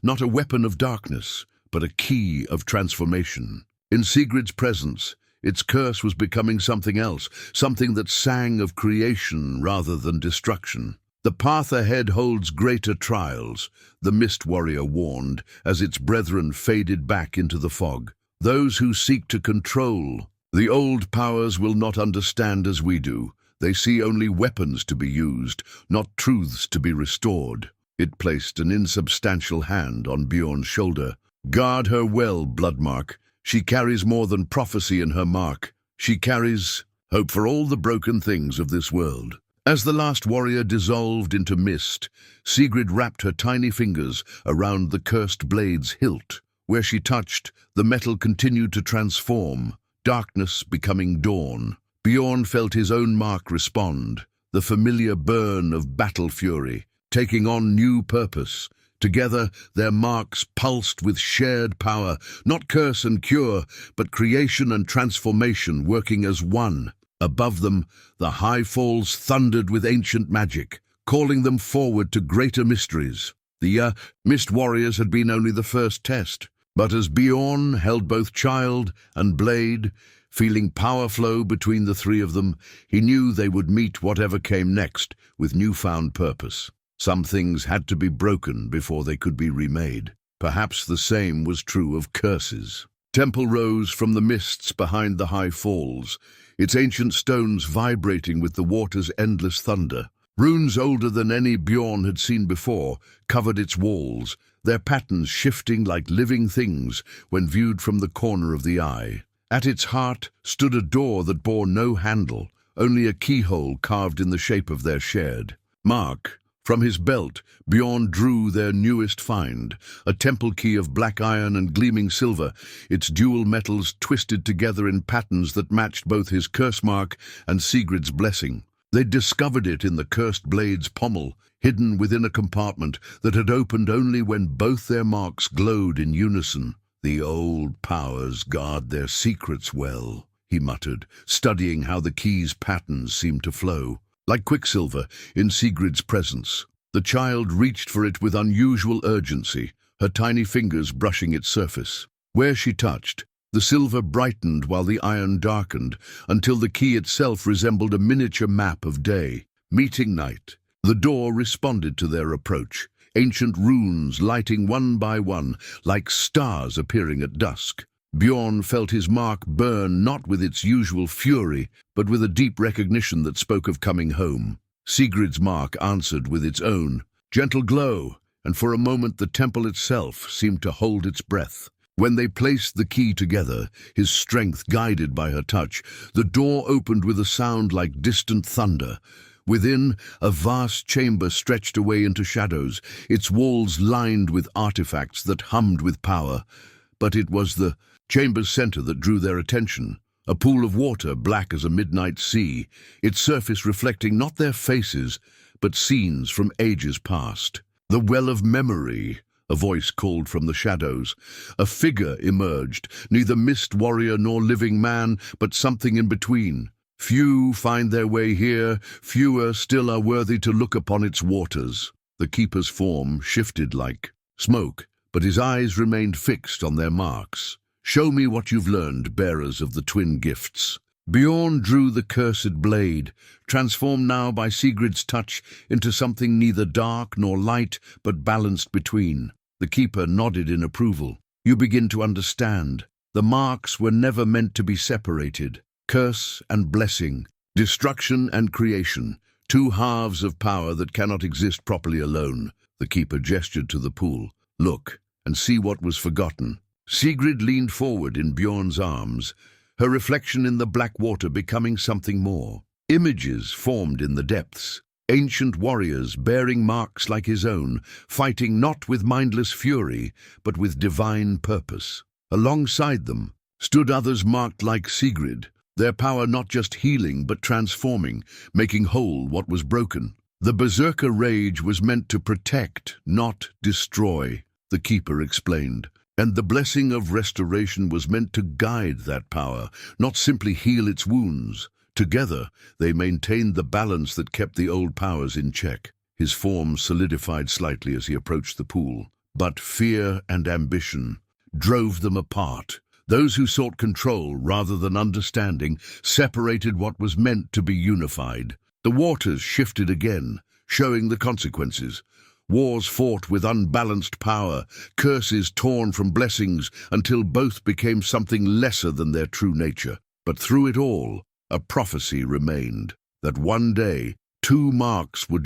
Not a weapon of darkness, but a key of transformation. In Sigrid's presence, its curse was becoming something else, something that sang of creation rather than destruction. The path ahead holds greater trials, the Mist Warrior warned, as its brethren faded back into the fog. Those who seek to control the old powers will not understand as we do. They see only weapons to be used, not truths to be restored. It placed an insubstantial hand on Bjorn's shoulder. Guard her well, Bloodmark. She carries more than prophecy in her mark. She carries hope for all the broken things of this world. As the last warrior dissolved into mist, Sigrid wrapped her tiny fingers around the cursed blade's hilt. Where she touched, the metal continued to transform, darkness becoming dawn. Bjorn felt his own mark respond, the familiar burn of battle fury, taking on new purpose. Together, their marks pulsed with shared power, not curse and cure, but creation and transformation working as one. Above them, the high falls thundered with ancient magic, calling them forward to greater mysteries. The Mist Warriors had been only the first test, but as Bjorn held both child and blade, feeling power flow between the three of them, he knew they would meet whatever came next with newfound purpose. Some things had to be broken before they could be remade. Perhaps the same was true of curses. Temple rose from the mists behind the high falls, its ancient stones vibrating with the water's endless thunder. Runes older than any Bjorn had seen before covered its walls, their patterns shifting like living things when viewed from the corner of the eye. At its heart stood a door that bore no handle, only a keyhole carved in the shape of their shared mark. From his belt, Bjorn drew their newest find, a temple key of black iron and gleaming silver, its dual metals twisted together in patterns that matched both his curse mark and Sigrid's blessing. They'd discovered it in the cursed blade's pommel, hidden within a compartment that had opened only when both their marks glowed in unison. The old powers guard their secrets well, he muttered, studying how the key's patterns seemed to flow. Like quicksilver in Sigrid's presence, the child reached for it with unusual urgency, her tiny fingers brushing its surface. Where she touched, the silver brightened while the iron darkened, until the key itself resembled a miniature map of day. Meeting night, the door responded to their approach, ancient runes lighting one by one, like stars appearing at dusk. Bjorn felt his mark burn not with its usual fury, but with a deep recognition that spoke of coming home. Sigrid's mark answered with its own gentle glow, and for a moment the temple itself seemed to hold its breath. When they placed the key together, his strength guided by her touch, the door opened with a sound like distant thunder. Within, a vast chamber stretched away into shadows, its walls lined with artifacts that hummed with power. But it was the chamber's center that drew their attention, a pool of water black as a midnight sea, its surface reflecting not their faces, but scenes from ages past. The well of memory, a voice called from the shadows. A figure emerged, neither mist warrior nor living man, but something in between. Few find their way here, fewer still are worthy to look upon its waters. The keeper's form shifted like smoke, but his eyes remained fixed on their marks. Show me what you've learned, bearers of the twin gifts. Bjorn drew the cursed blade, transformed now by Sigrid's touch into something neither dark nor light, but balanced between. The keeper nodded in approval. You begin to understand. The marks were never meant to be separated. Curse and blessing, destruction and creation, two halves of power that cannot exist properly alone. The keeper gestured to the pool. Look, and see what was forgotten. Sigrid leaned forward in Bjorn's arms, her reflection in the black water becoming something more. Images formed in the depths. Ancient warriors bearing marks like his own, fighting not with mindless fury, but with divine purpose. Alongside them stood others marked like Sigrid, their power not just healing but transforming, making whole what was broken. The berserker rage was meant to protect, not destroy, the keeper explained. And the blessing of restoration was meant to guide that power, not simply heal its wounds. Together, they maintained the balance that kept the old powers in check. His form solidified slightly as he approached the pool. But fear and ambition drove them apart. Those who sought control rather than understanding separated what was meant to be unified. The waters shifted again, showing the consequences. Wars fought with unbalanced power, curses torn from blessings, until both became something lesser than their true nature. But through it all, a prophecy remained, that one day, two marks would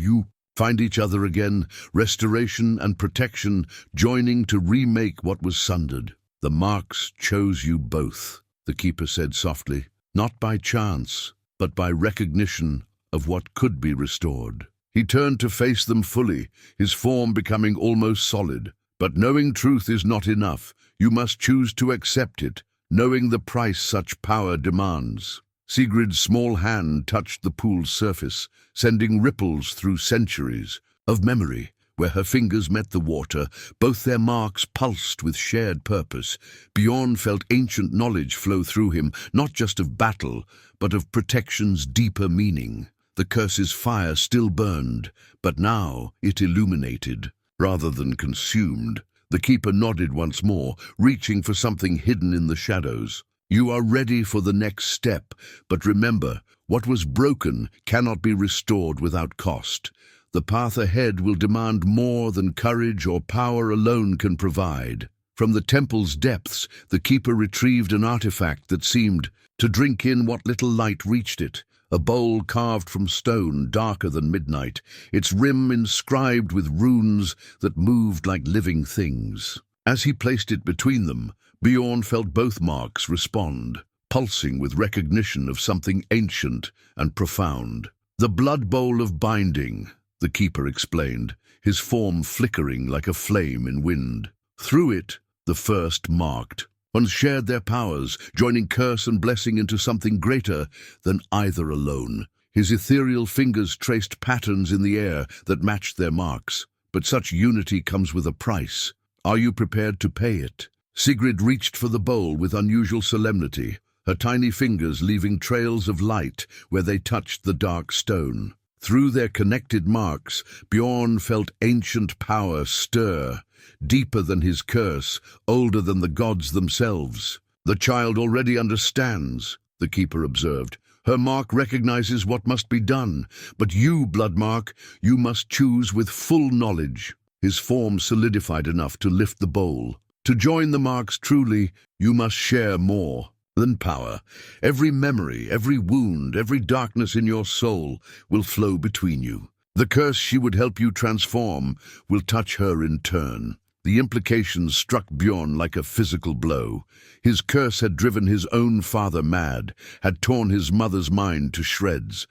find each other again, restoration and protection joining to remake what was sundered. The marks chose you both, the keeper said softly, not by chance, but by recognition of what could be restored. He turned to face them fully, his form becoming almost solid. But knowing truth is not enough. You must choose to accept it, knowing the price such power demands. Sigrid's small hand touched the pool's surface, sending ripples through centuries of memory. Where her fingers met the water, both their marks pulsed with shared purpose. Bjorn felt ancient knowledge flow through him, not just of battle, but of protection's deeper meaning. The curse's fire still burned, but now it illuminated, rather than consumed. The keeper nodded once more, reaching for something hidden in the shadows. You are ready for the next step, but remember, what was broken cannot be restored without cost. The path ahead will demand more than courage or power alone can provide. From the temple's depths, the keeper retrieved an artifact that seemed to drink in what little light reached it. A bowl carved from stone, darker than midnight, its rim inscribed with runes that moved like living things. As he placed it between them, Bjorn felt both marks respond, pulsing with recognition of something ancient and profound. The blood bowl of binding, the keeper explained, his form flickering like a flame in wind. Through it, the first marked. One shared their powers, joining curse and blessing into something greater than either alone. His ethereal fingers traced patterns in the air that matched their marks. But such unity comes with a price. Are you prepared to pay it? Sigrid reached for the bowl with unusual solemnity, her tiny fingers leaving trails of light where they touched the dark stone. Through their connected marks, Bjorn felt ancient power stir, deeper than his curse, older than the gods themselves. The child already understands, the keeper observed. Her mark recognizes what must be done, but you, Bloodmark, you must choose with full knowledge. His form solidified enough to lift the bowl. To join the marks truly, you must share more than power. Every memory, every wound, every darkness in your soul will flow between you. The curse she would help you transform will touch her in turn. The implications struck Bjorn like a physical blow. His curse had driven his own father mad, had torn his mother's mind to shreds.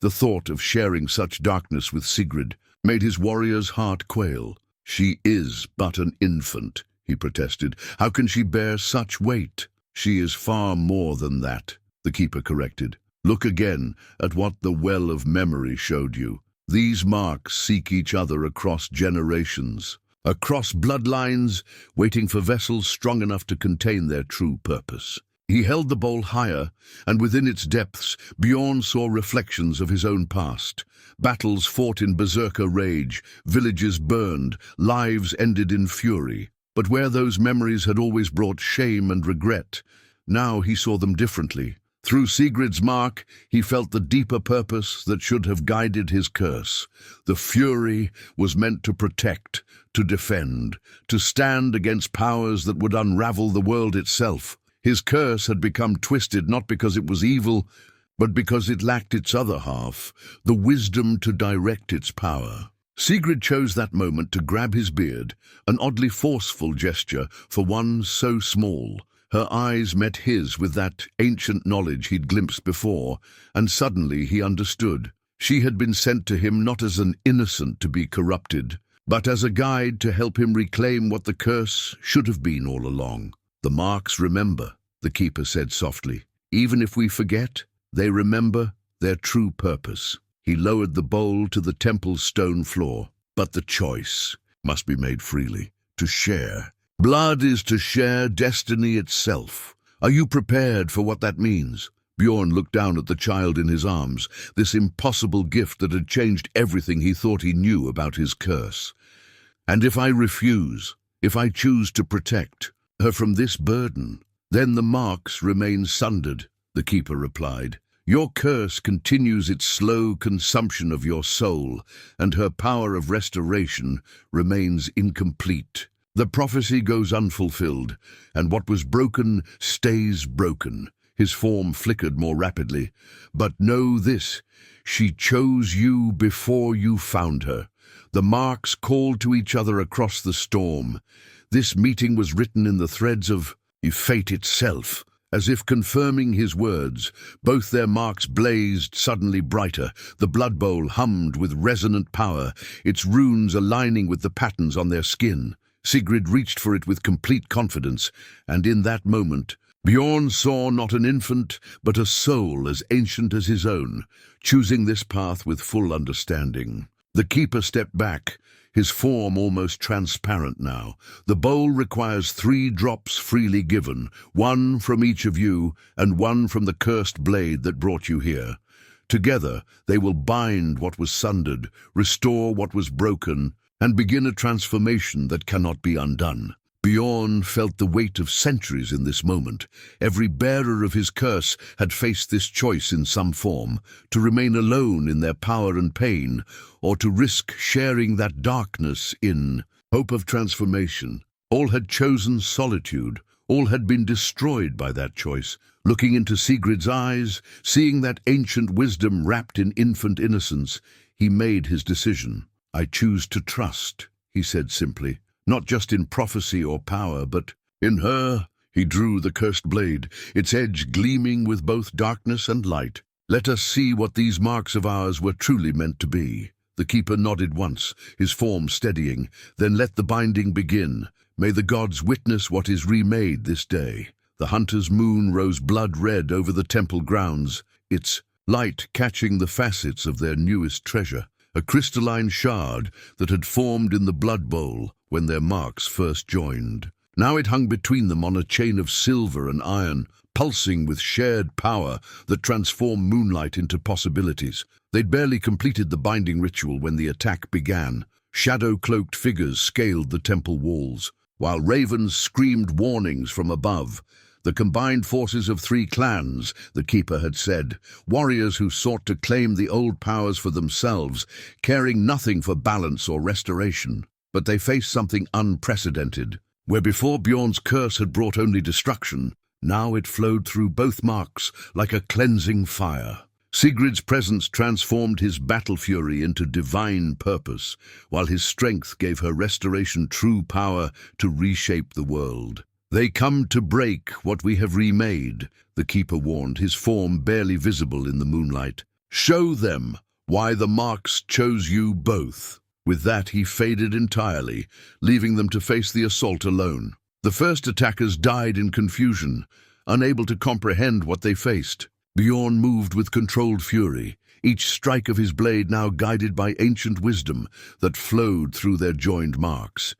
The thought of sharing such darkness with Sigrid made his warrior's heart quail. She is but an infant, he protested. How can she bear such weight? She is far more than that, the keeper corrected. Look again at what the well of memory showed you. These marks seek each other across generations, across bloodlines, waiting for vessels strong enough to contain their true purpose. He held the bowl higher, and within its depths, Bjorn saw reflections of his own past. Battles fought in berserker rage, villages burned, lives ended in fury. But where those memories had always brought shame and regret, now he saw them differently. Through Sigrid's mark, he felt the deeper purpose that should have guided his curse. The fury was meant to protect, to defend, to stand against powers that would unravel the world itself. His curse had become twisted not because it was evil, but because it lacked its other half, the wisdom to direct its power. Sigrid chose that moment to grab his beard, an oddly forceful gesture for one so small. Her eyes met his with that ancient knowledge he'd glimpsed before, and suddenly he understood. She had been sent to him not as an innocent to be corrupted, but as a guide to help him reclaim what the curse should have been all along. "The marks remember," the keeper said softly. "Even if we forget, they remember their true purpose." He lowered the bowl to the temple's stone floor. "But the choice must be made freely, to share. Blood is to share destiny itself. Are you prepared for what that means?" Bjorn looked down at the child in his arms, this impossible gift that had changed everything he thought he knew about his curse. "And if I refuse, if I choose to protect her from this burden, then the marks remain sundered," the keeper replied. "Your curse continues its slow consumption of your soul, and her power of restoration remains incomplete. The prophecy goes unfulfilled, and what was broken stays broken." His form flickered more rapidly. "But know this, she chose you before you found her." The marks called to each other across the storm. This meeting was written in the threads of fate itself. As if confirming his words, both their marks blazed suddenly brighter. The blood bowl hummed with resonant power, its runes aligning with the patterns on their skin. Sigrid reached for it with complete confidence, and in that moment, Bjorn saw not an infant, but a soul as ancient as his own, choosing this path with full understanding. The keeper stepped back, his form almost transparent now. "The bowl requires 3 drops freely given, 1 from each of you, and 1 from the cursed blade that brought you here. Together, they will bind what was sundered, restore what was broken, and begin a transformation that cannot be undone." Bjorn felt the weight of centuries in this moment. Every bearer of his curse had faced this choice in some form, to remain alone in their power and pain, or to risk sharing that darkness in hope of transformation. All had chosen solitude. All had been destroyed by that choice. Looking into Sigrid's eyes, seeing that ancient wisdom wrapped in infant innocence, he made his decision. "I choose to trust," he said simply. "Not just in prophecy or power, but in her." He drew the cursed blade, its edge gleaming with both darkness and light. "Let us see what these marks of ours were truly meant to be." The keeper nodded once, his form steadying. "Then let the binding begin. May the gods witness what is remade this day." The hunter's moon rose blood-red over the temple grounds, its light catching the facets of their newest treasure, a crystalline shard that had formed in the blood bowl when their marks first joined. Now it hung between them on a chain of silver and iron, pulsing with shared power that transformed moonlight into possibilities. They'd barely completed the binding ritual when the attack began. Shadow-cloaked figures scaled the temple walls, while ravens screamed warnings from above. The combined forces of 3 clans, the keeper had said, warriors who sought to claim the old powers for themselves, caring nothing for balance or restoration. But they faced something unprecedented. Where before Bjorn's curse had brought only destruction, now it flowed through both marks like a cleansing fire. Sigrid's presence transformed his battle fury into divine purpose, while his strength gave her restoration true power to reshape the world. "They come to break what we have remade," the keeper warned, his form barely visible in the moonlight. "Show them why the marks chose you both." With that, he faded entirely, leaving them to face the assault alone. The first attackers died in confusion, unable to comprehend what they faced. Bjorn moved with controlled fury, each strike of his blade now guided by ancient wisdom that flowed through their joined marks.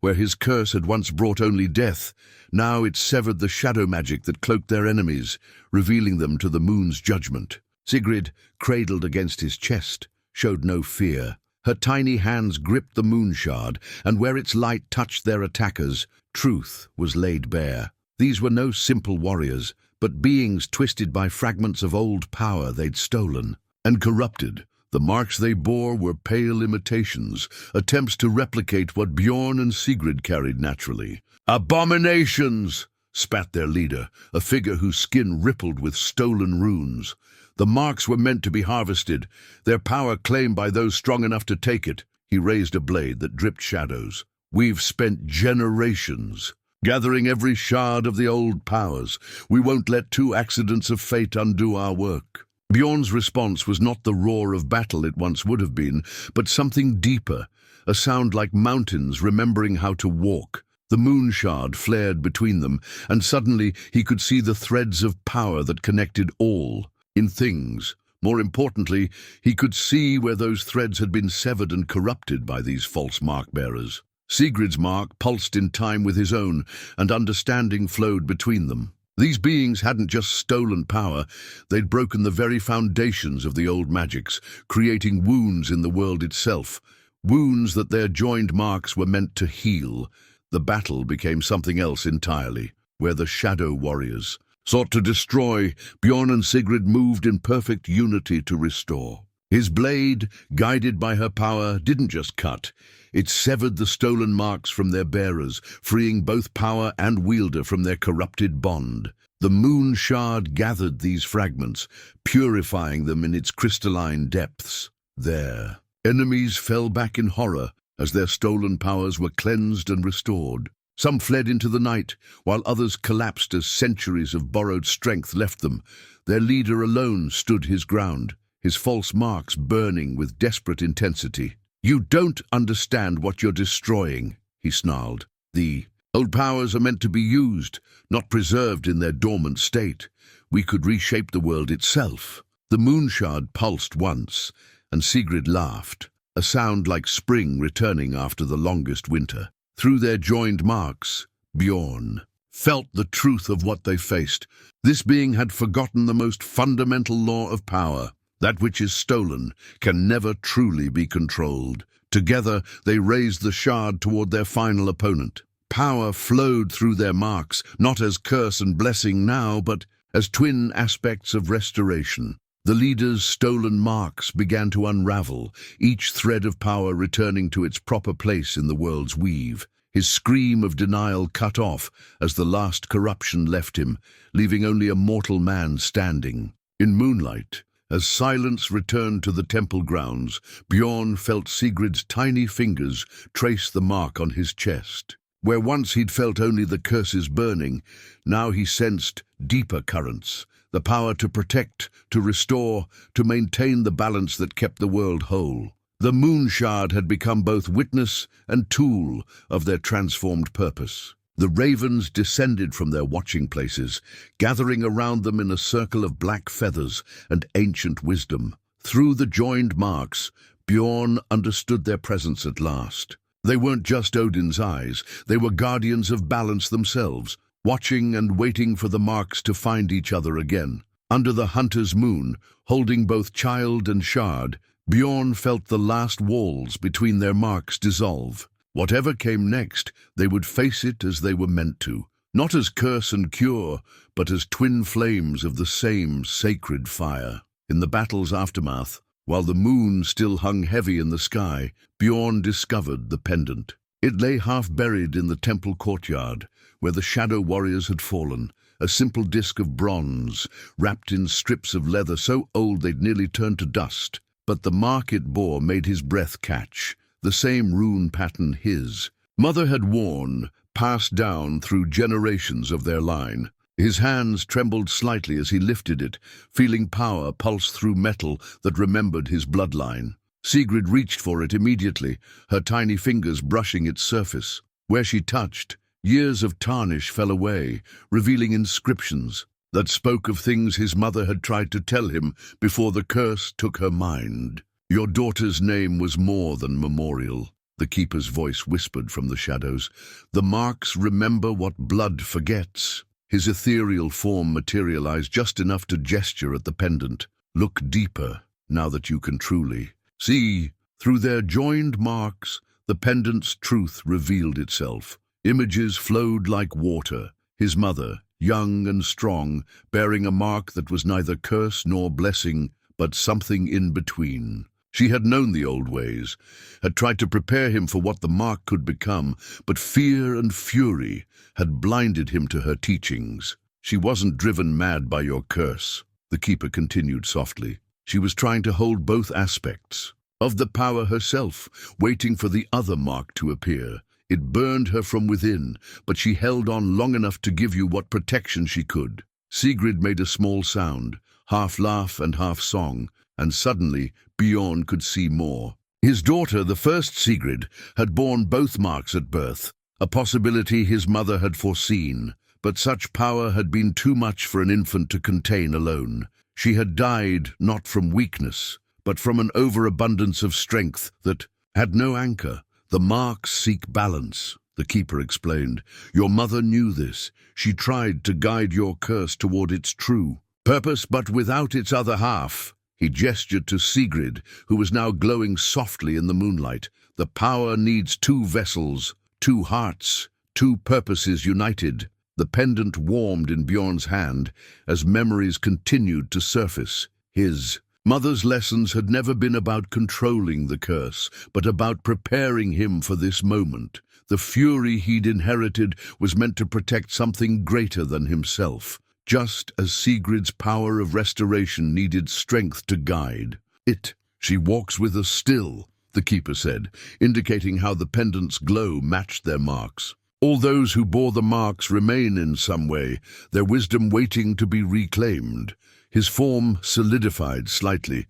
Where his curse had once brought only death, now it severed the shadow magic that cloaked their enemies, revealing them to the moon's judgment. Sigrid, cradled against his chest, showed no fear. Her tiny hands gripped the moon shard, and where its light touched their attackers, truth was laid bare. These were no simple warriors, but beings twisted by fragments of old power they'd stolen. And corrupted, the marks they bore were pale imitations, attempts to replicate what Bjorn and Sigrid carried naturally. "Abominations!" spat their leader, a figure whose skin rippled with stolen runes. The marks were meant to be harvested, their power claimed by those strong enough to take it. He raised a blade that dripped shadows. "We've spent generations gathering every shard of the old powers. We won't let two accidents of fate undo our work." Bjorn's response was not the roar of battle it once would have been, but something deeper, a sound like mountains remembering how to walk. The moon shard flared between them, and suddenly he could see the threads of power that connected all, in things. More importantly, he could see where those threads had been severed and corrupted by these false mark-bearers. Sigrid's mark pulsed in time with his own, and understanding flowed between them. These beings hadn't just stolen power, they'd broken the very foundations of the old magics, creating wounds in the world itself, wounds that their joined marks were meant to heal. The battle became something else entirely, where the Shadow Warriors sought to destroy. Bjorn and Sigrid moved in perfect unity to restore. His blade, guided by her power, didn't just cut. It severed the stolen marks from their bearers, freeing both power and wielder from their corrupted bond. The moon shard gathered these fragments, purifying them in its crystalline depths. Their enemies fell back in horror as their stolen powers were cleansed and restored. Some fled into the night, while others collapsed as centuries of borrowed strength left them. Their leader alone stood his ground, his false marks burning with desperate intensity. "You don't understand what you're destroying," he snarled. "The old powers are meant to be used, not preserved in their dormant state. We could reshape the world itself." The moon shard pulsed once, and Sigrid laughed, a sound like spring returning after the longest winter. Through their joined marks, Bjorn felt the truth of what they faced. This being had forgotten the most fundamental law of power. That which is stolen can never truly be controlled. Together, they raised the shard toward their final opponent. Power flowed through their marks, not as curse and blessing now, but as twin aspects of restoration. The leader's stolen marks began to unravel, each thread of power returning to its proper place in the world's weave. His scream of denial cut off as the last corruption left him, leaving only a mortal man standing. In moonlight, as silence returned to the temple grounds, Bjorn felt Sigrid's tiny fingers trace the mark on his chest. Where once he'd felt only the curses burning, now he sensed deeper currents, the power to protect, to restore, to maintain the balance that kept the world whole. The moon shard had become both witness and tool of their transformed purpose. The ravens descended from their watching places, gathering around them in a circle of black feathers and ancient wisdom. Through the joined marks, Bjorn understood their presence at last. They weren't just Odin's eyes, they were guardians of balance themselves, watching and waiting for the marks to find each other again. Under the hunter's moon, holding both child and shard, Bjorn felt the last walls between their marks dissolve. Whatever came next, they would face it as they were meant to, not as curse and cure, but as twin flames of the same sacred fire. In the battle's aftermath, while the moon still hung heavy in the sky, Bjorn discovered the pendant. It lay half buried in the temple courtyard, where the Shadow Warriors had fallen, a simple disc of bronze, wrapped in strips of leather so old they'd nearly turned to dust. But the mark it bore made his breath catch. The same rune pattern his mother had worn, passed down through generations of their line. His hands trembled slightly as he lifted it, feeling power pulse through metal that remembered his bloodline. Sigrid reached for it immediately, her tiny fingers brushing its surface. Where she touched, years of tarnish fell away, revealing inscriptions that spoke of things his mother had tried to tell him before the curse took her mind. "Your daughter's name was more than memorial," the keeper's voice whispered from the shadows. "The marks remember what blood forgets." His ethereal form materialized just enough to gesture at the pendant. "Look deeper, now that you can truly see." Through their joined marks, the pendant's truth revealed itself. Images flowed like water. His mother, young and strong, bearing a mark that was neither curse nor blessing, but something in between. She had known the old ways, had tried to prepare him for what the mark could become, but fear and fury had blinded him to her teachings. She wasn't driven mad by your curse, the keeper continued softly. She was trying to hold both aspects of the power herself, waiting for the other mark to appear. It burned her from within, but she held on long enough to give you what protection she could. Sigrid made a small sound, half laugh and half song, and suddenly Bjorn could see more. His daughter, the first Sigrid, had borne both marks at birth, a possibility his mother had foreseen, but such power had been too much for an infant to contain alone. She had died not from weakness, but from an overabundance of strength that had no anchor. The marks seek balance, the keeper explained. Your mother knew this. She tried to guide your curse toward its true purpose, but without its other half. He gestured to Sigrid, who was now glowing softly in the moonlight. The power needs two vessels, two hearts, two purposes united. The pendant warmed in Bjorn's hand as memories continued to surface. His mother's lessons had never been about controlling the curse, but about preparing him for this moment. The fury he'd inherited was meant to protect something greater than himself, just as Sigrid's power of restoration needed strength to guide it. She walks with us still, the keeper said, indicating how the pendant's glow matched their marks. All those who bore the marks remain in some way, their wisdom waiting to be reclaimed. His form solidified slightly.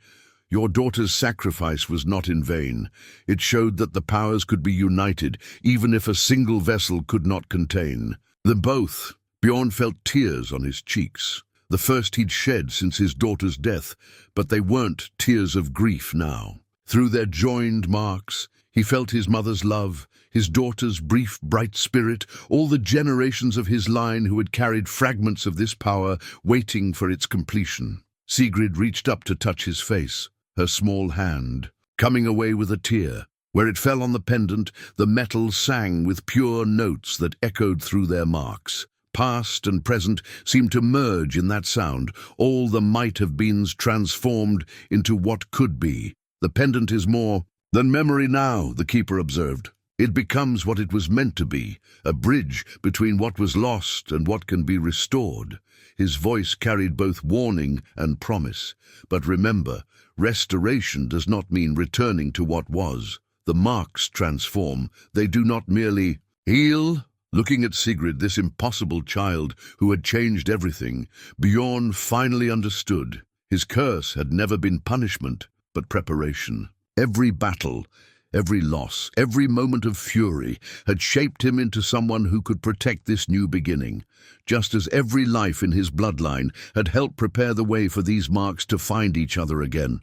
Your daughter's sacrifice was not in vain. It showed that the powers could be united, even if a single vessel could not contain them both. Bjorn felt tears on his cheeks, the first he'd shed since his daughter's death, but they weren't tears of grief now. Through their joined marks, he felt his mother's love, his daughter's brief, bright spirit, all the generations of his line who had carried fragments of this power waiting for its completion. Sigrid reached up to touch his face, her small hand coming away with a tear. Where it fell on the pendant, the metal sang with pure notes that echoed through their marks. Past and present seemed to merge in that sound, all the might-have-beens transformed into what could be. The pendant is more than memory now, the keeper observed. It becomes what it was meant to be, a bridge between what was lost and what can be restored. His voice carried both warning and promise. But remember, restoration does not mean returning to what was. The marks transform. They do not merely heal. Looking at Sigrid, this impossible child who had changed everything, Bjorn finally understood. His curse had never been punishment, but preparation. Every battle, every loss, every moment of fury had shaped him into someone who could protect this new beginning, just as every life in his bloodline had helped prepare the way for these marks to find each other again.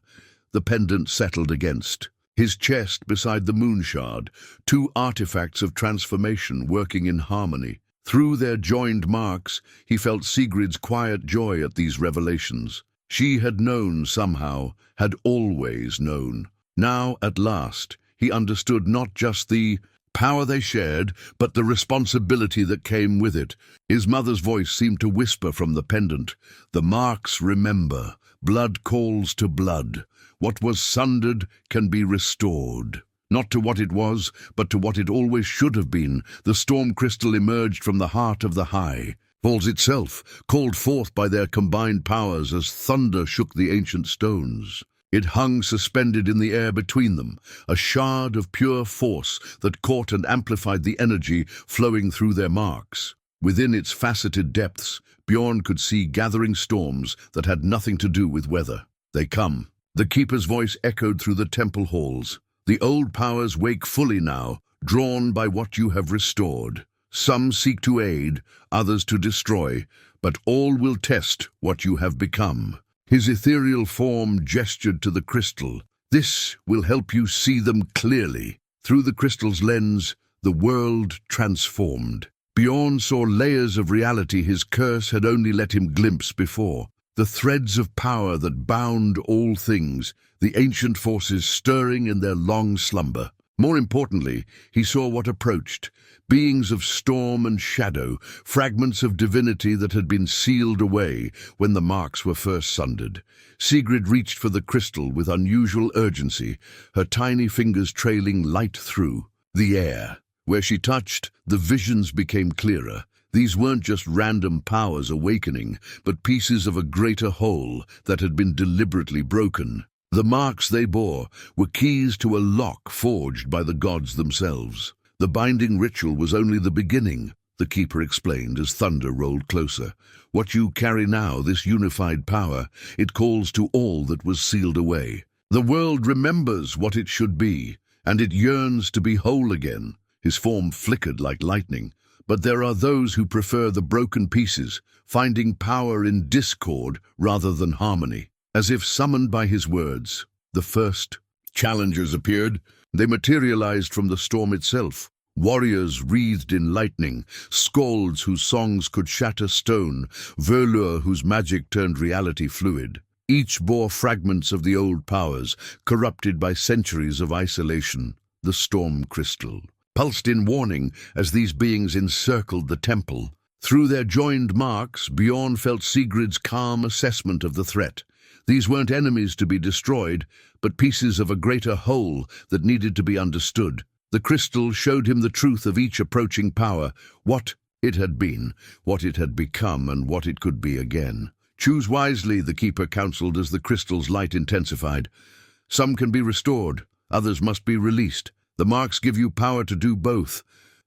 The pendant settled against his chest beside the moon shard, two artifacts of transformation working in harmony. Through their joined marks, he felt Sigrid's quiet joy at these revelations. She had known somehow, had always known. Now, at last, he understood not just the power they shared, but the responsibility that came with it. His mother's voice seemed to whisper from the pendant. The marks remember. Blood calls to blood. What was sundered can be restored. Not to what it was, but to what it always should have been. The storm crystal emerged from the heart of the high. Falls itself, called forth by their combined powers as thunder shook the ancient stones. It hung suspended in the air between them, a shard of pure force that caught and amplified the energy flowing through their marks. Within its faceted depths, Bjorn could see gathering storms that had nothing to do with weather. They come. The keeper's voice echoed through the temple halls. The old powers wake fully now, drawn by what you have restored. Some seek to aid, others to destroy, but all will test what you have become. His ethereal form gestured to the crystal. This will help you see them clearly. Through the crystal's lens, the world transformed. Bjorn saw layers of reality his curse had only let him glimpse before. The threads of power that bound all things, the ancient forces stirring in their long slumber. More importantly, he saw what approached, beings of storm and shadow, fragments of divinity that had been sealed away when the marks were first sundered. Sigrid reached for the crystal with unusual urgency, her tiny fingers trailing light through the air. Where she touched, the visions became clearer. These weren't just random powers awakening, but pieces of a greater whole that had been deliberately broken. The marks they bore were keys to a lock forged by the gods themselves. The binding ritual was only the beginning, the keeper explained as thunder rolled closer. What you carry now, this unified power, it calls to all that was sealed away. The world remembers what it should be, and it yearns to be whole again. His form flickered like lightning. But there are those who prefer the broken pieces, finding power in discord rather than harmony. As if summoned by his words, the first challengers appeared. They materialized from the storm itself. Warriors wreathed in lightning, skalds whose songs could shatter stone, Völur whose magic turned reality fluid. Each bore fragments of the old powers, corrupted by centuries of isolation. The storm crystal pulsed in warning as these beings encircled the temple. Through their joined marks, Bjorn felt Sigrid's calm assessment of the threat. These weren't enemies to be destroyed, but pieces of a greater whole that needed to be understood. The crystal showed him the truth of each approaching power, what it had been, what it had become, and what it could be again. Choose wisely, the keeper counseled as the crystal's light intensified. Some can be restored, others must be released. The marks give you power to do both,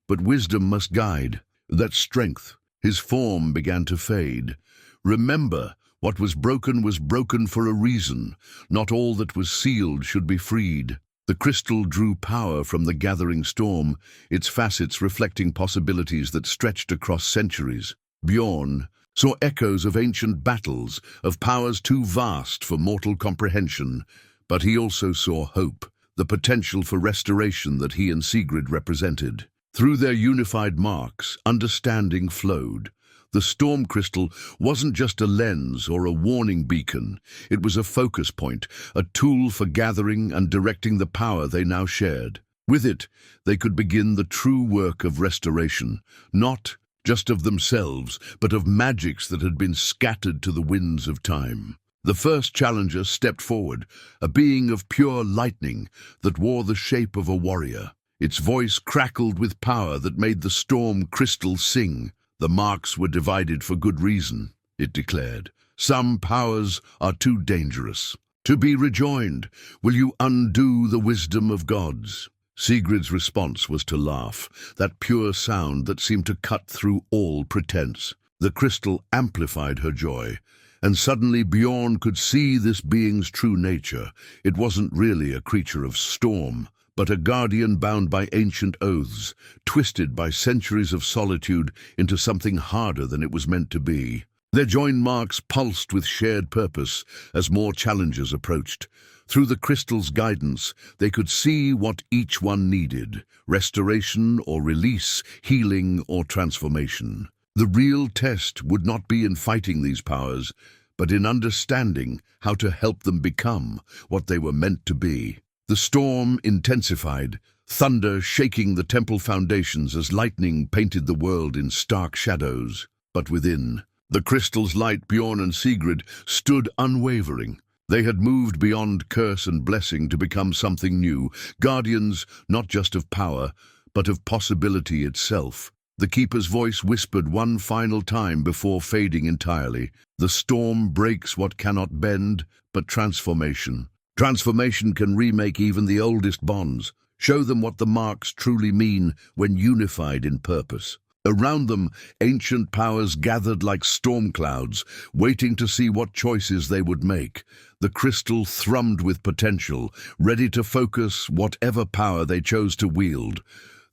but wisdom must guide. That strength, his form began to fade. Remember, what was broken for a reason. Not all that was sealed should be freed. The crystal drew power from the gathering storm, its facets reflecting possibilities that stretched across centuries. Bjorn saw echoes of ancient battles, of powers too vast for mortal comprehension, but he also saw hope, the potential for restoration that he and Sigrid represented. Through their unified marks, understanding flowed. The storm crystal wasn't just a lens or a warning beacon. It was a focus point, a tool for gathering and directing the power they now shared. With it, they could begin the true work of restoration, not just of themselves, but of magics that had been scattered to the winds of time. The first challenger stepped forward, a being of pure lightning that wore the shape of a warrior. Its voice crackled with power that made the storm crystal sing. The marks were divided for good reason, it declared. Some powers are too dangerous to be rejoined. Will you undo the wisdom of gods? Sigrid's response was to laugh, that pure sound that seemed to cut through all pretense. The crystal amplified her joy, and suddenly Bjorn could see this being's true nature. It wasn't really a creature of storm, but a guardian bound by ancient oaths, twisted by centuries of solitude into something harder than it was meant to be. Their joined marks pulsed with shared purpose as more challengers approached. Through the crystal's guidance, they could see what each one needed: restoration or release, healing or transformation. The real test would not be in fighting these powers, but in understanding how to help them become what they were meant to be. The storm intensified, thunder shaking the temple foundations as lightning painted the world in stark shadows. But within the crystal's light, Bjorn and Sigrid stood unwavering. They had moved beyond curse and blessing to become something new, guardians not just of power, but of possibility itself. The keeper's voice whispered one final time before fading entirely. The storm breaks what cannot bend, but transformation. Transformation can remake even the oldest bonds, show them what the marks truly mean when unified in purpose. Around them, ancient powers gathered like storm clouds, waiting to see what choices they would make. The crystal thrummed with potential, ready to focus whatever power they chose to wield.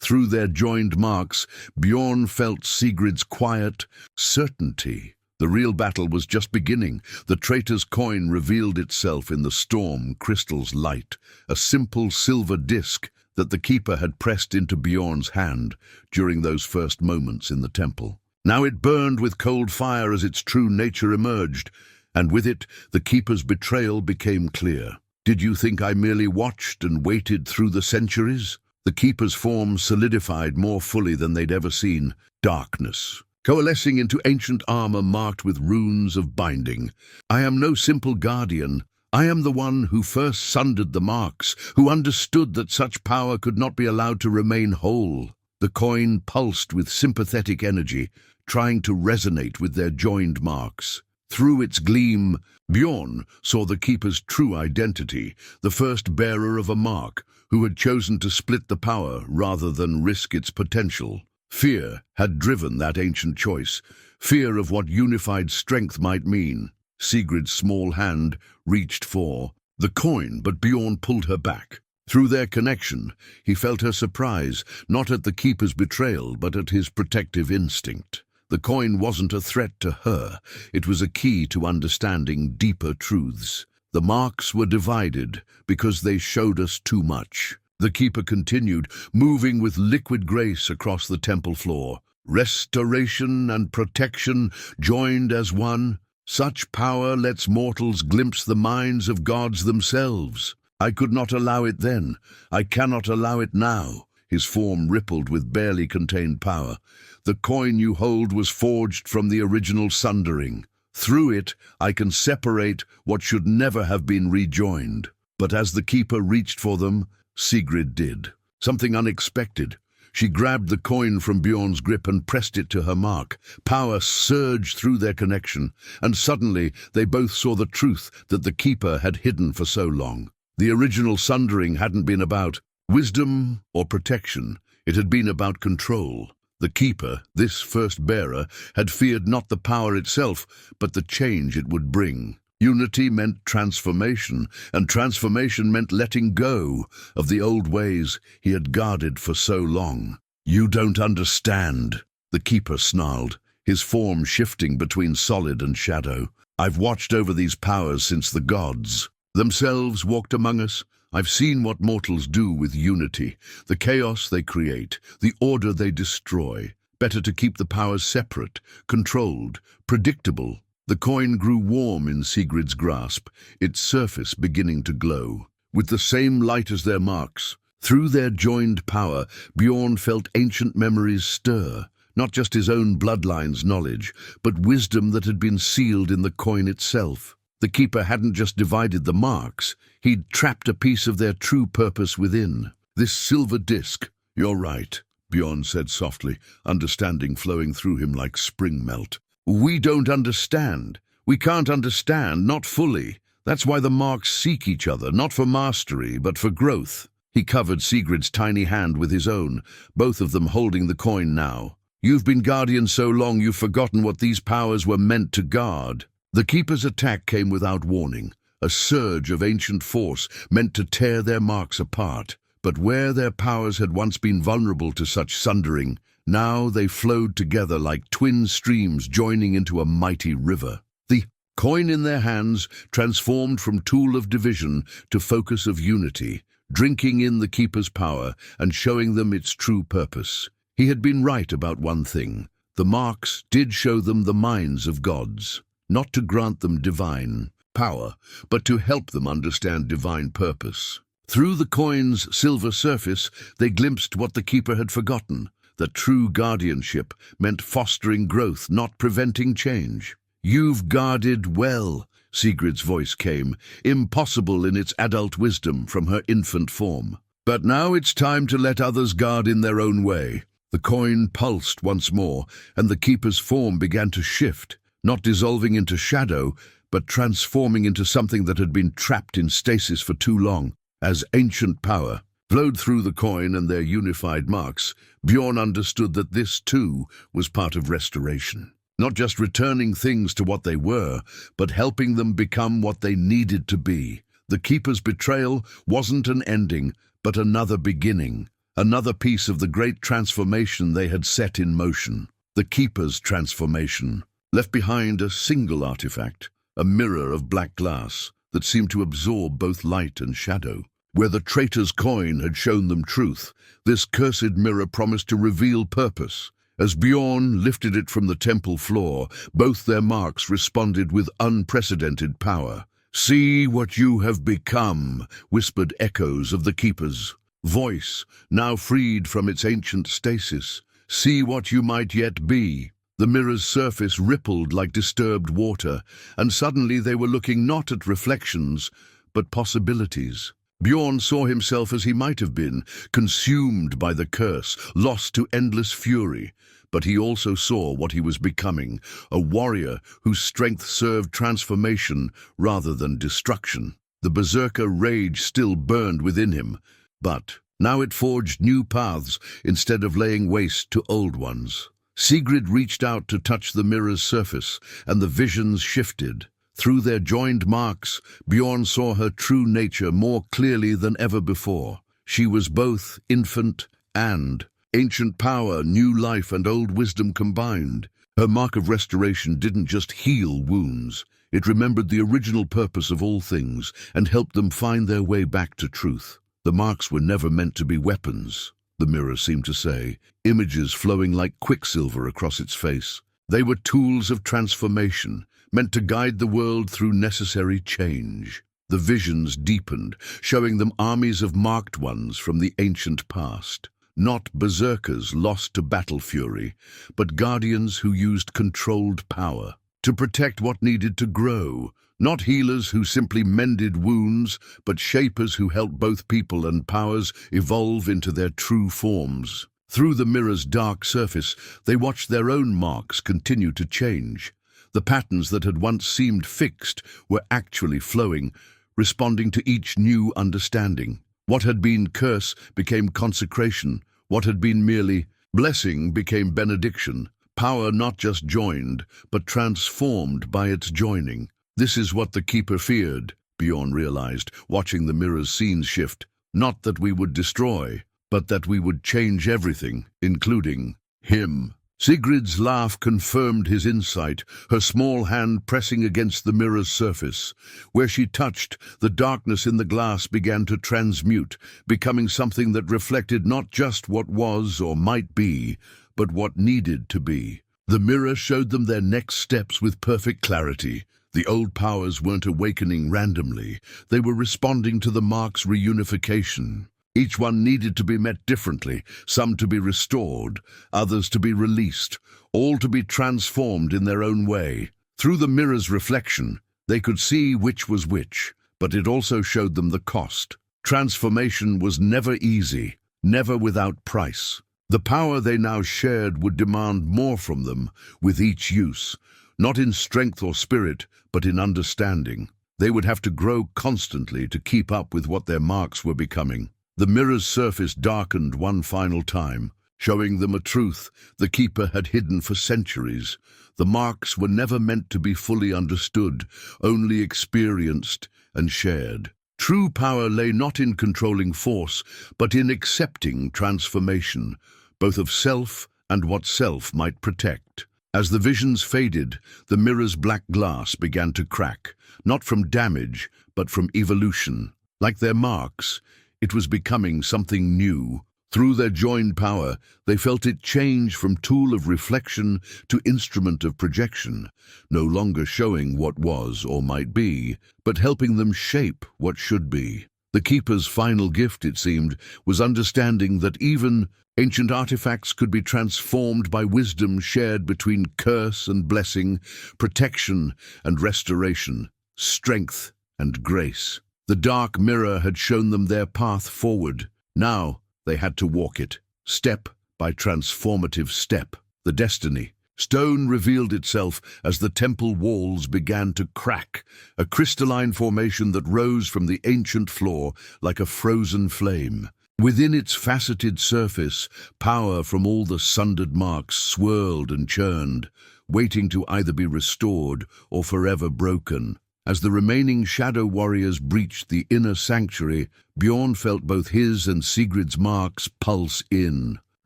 Through their joined marks, Bjorn felt Sigrid's quiet certainty. The real battle was just beginning. The traitor's coin revealed itself in the storm crystal's light, a simple silver disc that the keeper had pressed into Bjorn's hand during those first moments in the temple. Now it burned with cold fire as its true nature emerged, and with it the keeper's betrayal became clear. Did you think I merely watched and waited through the centuries? The keeper's form solidified more fully than they'd ever seen. Darkness, coalescing into ancient armor marked with runes of binding. I am no simple guardian. I am the one who first sundered the marks, who understood that such power could not be allowed to remain whole. The coin pulsed with sympathetic energy, trying to resonate with their joined marks. Through its gleam, Bjorn saw the keeper's true identity, the first bearer of a mark, who had chosen to split the power rather than risk its potential. Fear had driven that ancient choice, fear of what unified strength might mean. Sigrid's small hand reached for the coin, but Bjorn pulled her back. Through their connection, he felt her surprise, not at the keeper's betrayal, but at his protective instinct. The coin wasn't a threat to her, it was a key to understanding deeper truths. The marks were divided because they showed us too much. The keeper continued, moving with liquid grace across the temple floor. Restoration and protection joined as one. Such power lets mortals glimpse the minds of gods themselves. I could not allow it then. I cannot allow it now. His form rippled with barely contained power. The coin you hold was forged from the original sundering. Through it, I can separate what should never have been rejoined. But as the keeper reached for them, Sigrid did. Something unexpected. She grabbed the coin from Bjorn's grip and pressed it to her mark. Power surged through their connection, and suddenly they both saw the truth that the keeper had hidden for so long. The original sundering hadn't been about wisdom or protection. It had been about control. The keeper, this first bearer, had feared not the power itself, but the change it would bring. Unity meant transformation, and transformation meant letting go of the old ways he had guarded for so long. You don't understand, the keeper snarled, his form shifting between solid and shadow. I've watched over these powers since the gods themselves walked among us. I've seen what mortals do with unity, the chaos they create, the order they destroy. Better to keep the powers separate, controlled, predictable. The coin grew warm in Sigrid's grasp, its surface beginning to glow. With the same light as their marks, through their joined power, Bjorn felt ancient memories stir, not just his own bloodline's knowledge, but wisdom that had been sealed in the coin itself. The keeper hadn't just divided the marks, he'd trapped a piece of their true purpose within. This silver disc. You're right, Bjorn said softly, understanding flowing through him like spring melt. We don't understand. We can't understand, not fully. That's why the marks seek each other, not for mastery, but for growth. He covered Sigrid's tiny hand with his own, both of them holding the coin now. You've been guardian so long you've forgotten what these powers were meant to guard. The keeper's attack came without warning, a surge of ancient force meant to tear their marks apart. But where their powers had once been vulnerable to such sundering, now they flowed together like twin streams joining into a mighty river. The coin in their hands transformed from tool of division to focus of unity, drinking in the keeper's power and showing them its true purpose. He had been right about one thing. The marks did show them the minds of gods. Not to grant them divine power, but to help them understand divine purpose. Through the coin's silver surface, they glimpsed what the keeper had forgotten, that true guardianship meant fostering growth, not preventing change. You've guarded well, Sigrid's voice came, impossible in its adult wisdom from her infant form. But now it's time to let others guard in their own way. The coin pulsed once more, and the keeper's form began to shift. Not dissolving into shadow, but transforming into something that had been trapped in stasis for too long. As ancient power flowed through the coin and their unified marks, Bjorn understood that this, too, was part of restoration. Not just returning things to what they were, but helping them become what they needed to be. The keeper's betrayal wasn't an ending, but another beginning, another piece of the great transformation they had set in motion. The keeper's transformation left behind a single artifact, a mirror of black glass that seemed to absorb both light and shadow. Where the traitor's coin had shown them truth, this cursed mirror promised to reveal purpose. As Bjorn lifted it from the temple floor, both their marks responded with unprecedented power. "See what you have become," whispered echoes of the keepers. Voice, now freed from its ancient stasis. See what you might yet be. The mirror's surface rippled like disturbed water, and suddenly they were looking not at reflections, but possibilities. Bjorn saw himself as he might have been, consumed by the curse, lost to endless fury. But he also saw what he was becoming, a warrior whose strength served transformation rather than destruction. The berserker rage still burned within him, but now it forged new paths instead of laying waste to old ones. Sigrid reached out to touch the mirror's surface, and the visions shifted. Through their joined marks, Bjorn saw her true nature more clearly than ever before. She was both infant and ancient power, new life, and old wisdom combined. Her mark of restoration didn't just heal wounds. It remembered the original purpose of all things and helped them find their way back to truth. The marks were never meant to be weapons, the mirror seemed to say, images flowing like quicksilver across its face. They were tools of transformation, meant to guide the world through necessary change. The visions deepened, showing them armies of marked ones from the ancient past. Not berserkers lost to battle fury, but guardians who used controlled power to protect what needed to grow. Not healers who simply mended wounds, but shapers who helped both people and powers evolve into their true forms. Through the mirror's dark surface, they watched their own marks continue to change. The patterns that had once seemed fixed were actually flowing, responding to each new understanding. What had been curse became consecration. What had been merely blessing became benediction. Power not just joined, but transformed by its joining. This is what the Keeper feared, Bjorn realized, watching the mirror's scenes shift. Not that we would destroy, but that we would change everything, including him. Sigrid's laugh confirmed his insight, her small hand pressing against the mirror's surface. Where she touched, the darkness in the glass began to transmute, becoming something that reflected not just what was or might be, but what needed to be. The mirror showed them their next steps with perfect clarity. The old powers weren't awakening randomly. They were responding to the mark's reunification. Each one needed to be met differently, some to be restored, others to be released, all to be transformed in their own way. Through the mirror's reflection, they could see which was which, but it also showed them the cost. Transformation was never easy, never without price. The power they now shared would demand more from them with each use, not in strength or spirit, but in understanding. They would have to grow constantly to keep up with what their marks were becoming. The mirror's surface darkened one final time, showing them a truth the Keeper had hidden for centuries. The marks were never meant to be fully understood, only experienced and shared. True power lay not in controlling force, but in accepting transformation, both of self and what self might protect. As the visions faded, the mirror's black glass began to crack, not from damage, but from evolution. Like their marks, it was becoming something new. Through their joined power, they felt it change from tool of reflection to instrument of projection, no longer showing what was or might be, but helping them shape what should be. The Keeper's final gift, it seemed, was understanding that even ancient artifacts could be transformed by wisdom shared between curse and blessing, protection and restoration, strength and grace. The dark mirror had shown them their path forward. Now they had to walk it, step by transformative step. The destiny. Stone revealed itself as the temple walls began to crack, a crystalline formation that rose from the ancient floor like a frozen flame. Within its faceted surface, power from all the sundered marks swirled and churned, waiting to either be restored or forever broken. As the remaining shadow warriors breached the inner sanctuary, Bjorn felt both his and Sigrid's marks pulse in.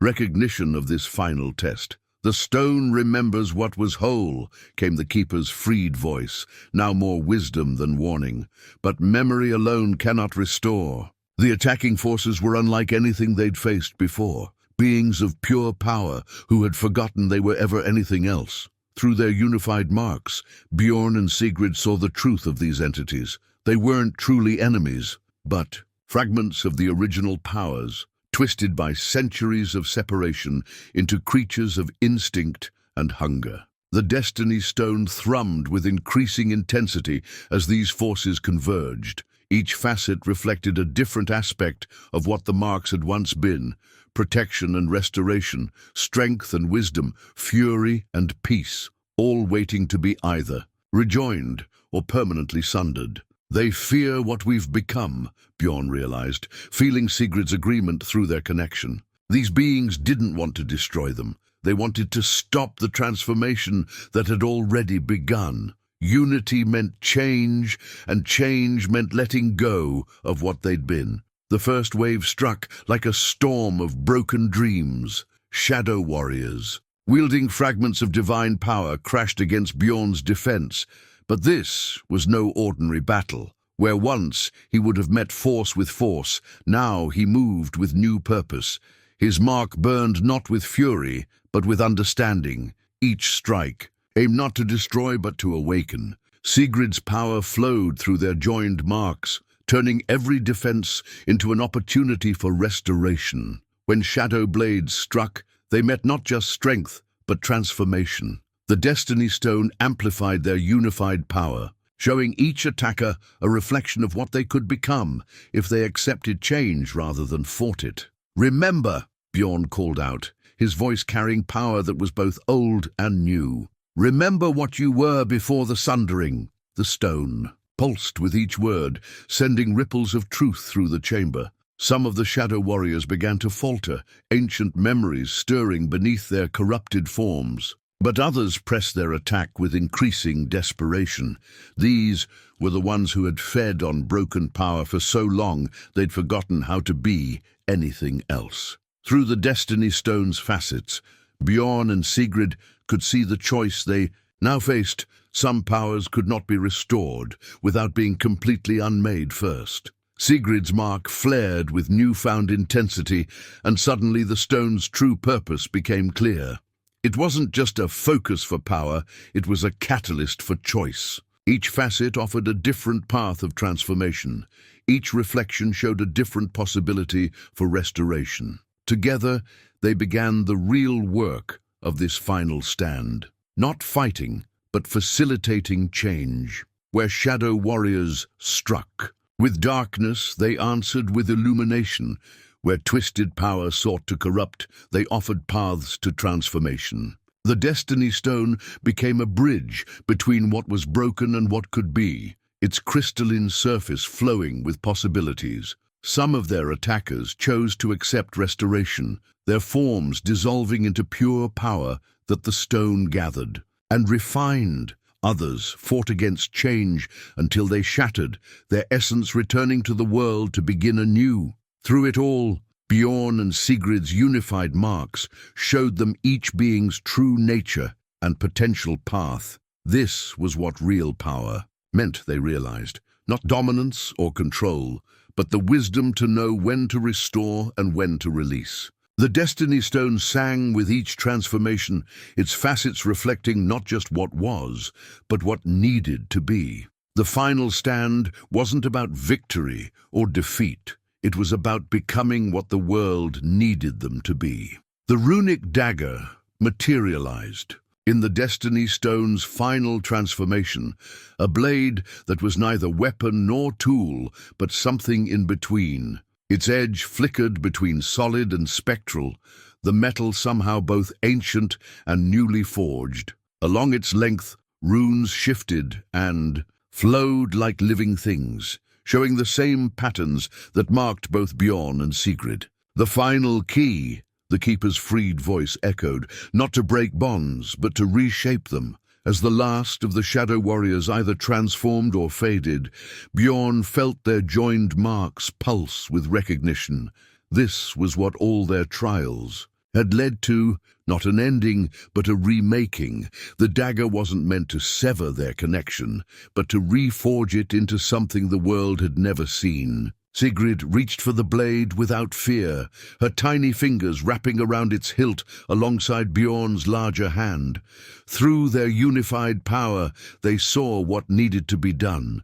Recognition of this final test. "The stone remembers what was whole," came the Keeper's freed voice, now more wisdom than warning. "But memory alone cannot restore." The attacking forces were unlike anything they'd faced before, beings of pure power who had forgotten they were ever anything else. Through their unified marks, Bjorn and Sigrid saw the truth of these entities. They weren't truly enemies, but fragments of the original powers, twisted by centuries of separation into creatures of instinct and hunger. The Destiny Stone thrummed with increasing intensity as these forces converged. Each facet reflected a different aspect of what the marks had once been: protection and restoration, strength and wisdom, fury and peace, all waiting to be either rejoined or permanently sundered. They fear what we've become, Bjorn realized, feeling Sigrid's agreement through their connection. These beings didn't want to destroy them. They wanted to stop the transformation that had already begun. Unity meant change, and change meant letting go of what they'd been. The first wave struck like a storm of broken dreams. Shadow warriors, wielding fragments of divine power, crashed against Bjorn's defense. But this was no ordinary battle. Where once he would have met force with force, now he moved with new purpose. His mark burned not with fury, but with understanding. Each strike aimed not to destroy, but to awaken. Sigrid's power flowed through their joined marks, turning every defense into an opportunity for restoration. When shadow blades struck, they met not just strength, but transformation. The Destiny Stone amplified their unified power, showing each attacker a reflection of what they could become if they accepted change rather than fought it. "Remember," Bjorn called out, his voice carrying power that was both old and new. "Remember what you were before the sundering." The stone pulsed with each word, sending ripples of truth through the chamber. Some of the shadow warriors began to falter, ancient memories stirring beneath their corrupted forms. But others pressed their attack with increasing desperation. These were the ones who had fed on broken power for so long they'd forgotten how to be anything else. Through the Destiny Stone's facets, Bjorn and Sigrid could see the choice they now faced. Some powers could not be restored without being completely unmade first. Sigrid's mark flared with newfound intensity, and suddenly the stone's true purpose became clear. It wasn't just a focus for power, it was a catalyst for choice. Each facet offered a different path of transformation. Each reflection showed a different possibility for restoration. Together, they began the real work of this final stand. Not fighting, but facilitating change. Where shadow warriors struck with darkness, they answered with illumination. Where twisted power sought to corrupt, they offered paths to transformation. The Destiny Stone became a bridge between what was broken and what could be, its crystalline surface flowing with possibilities. Some of their attackers chose to accept restoration, their forms dissolving into pure power that the stone gathered and refined. Others fought against change until they shattered, their essence returning to the world to begin anew. Through it all, Bjorn and Sigrid's unified marks showed them each being's true nature and potential path. This was what real power meant, they realized. Not dominance or control, but the wisdom to know when to restore and when to release. The Destiny Stone sang with each transformation, its facets reflecting not just what was, but what needed to be. The final stand wasn't about victory or defeat. It was about becoming what the world needed them to be. The runic dagger materialized in the Destiny Stone's final transformation, a blade that was neither weapon nor tool, but something in between. Its edge flickered between solid and spectral, the metal somehow both ancient and newly forged. Along its length, runes shifted and flowed like living things, showing the same patterns that marked both Bjorn and Sigrid. The final key, the keeper's freed voice echoed, not to break bonds, but to reshape them. As the last of the shadow warriors either transformed or faded, Bjorn felt their joined marks pulse with recognition. This was what all their trials had led to, not an ending, but a remaking. The dagger wasn't meant to sever their connection, but to reforge it into something the world had never seen. Sigrid reached for the blade without fear, her tiny fingers wrapping around its hilt alongside Bjorn's larger hand. Through their unified power, they saw what needed to be done.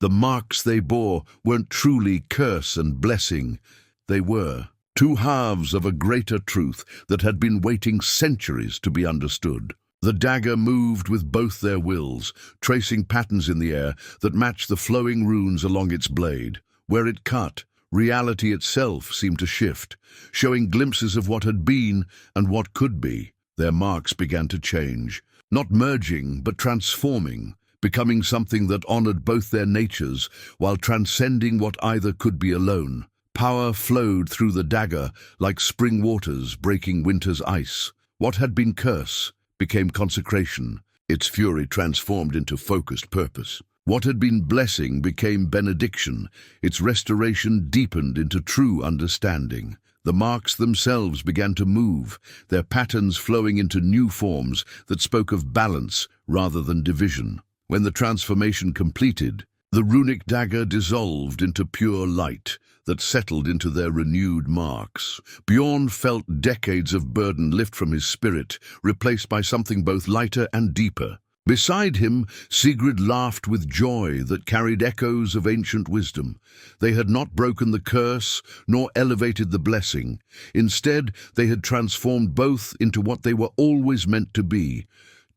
The marks they bore weren't truly curse and blessing. They were two halves of a greater truth that had been waiting centuries to be understood. The dagger moved with both their wills, tracing patterns in the air that matched the flowing runes along its blade. Where it cut, reality itself seemed to shift, showing glimpses of what had been and what could be. Their marks began to change, not merging but transforming, becoming something that honored both their natures while transcending what either could be alone. Power flowed through the dagger like spring waters breaking winter's ice. What had been curse became consecration, its fury transformed into focused purpose. What had been blessing became benediction, its restoration deepened into true understanding. The marks themselves began to move, their patterns flowing into new forms that spoke of balance rather than division. When the transformation completed, the runic dagger dissolved into pure light that settled into their renewed marks. Bjorn felt decades of burden lift from his spirit, replaced by something both lighter and deeper. Beside him, Sigrid laughed with joy that carried echoes of ancient wisdom. They had not broken the curse, nor elevated the blessing. Instead, they had transformed both into what they were always meant to be,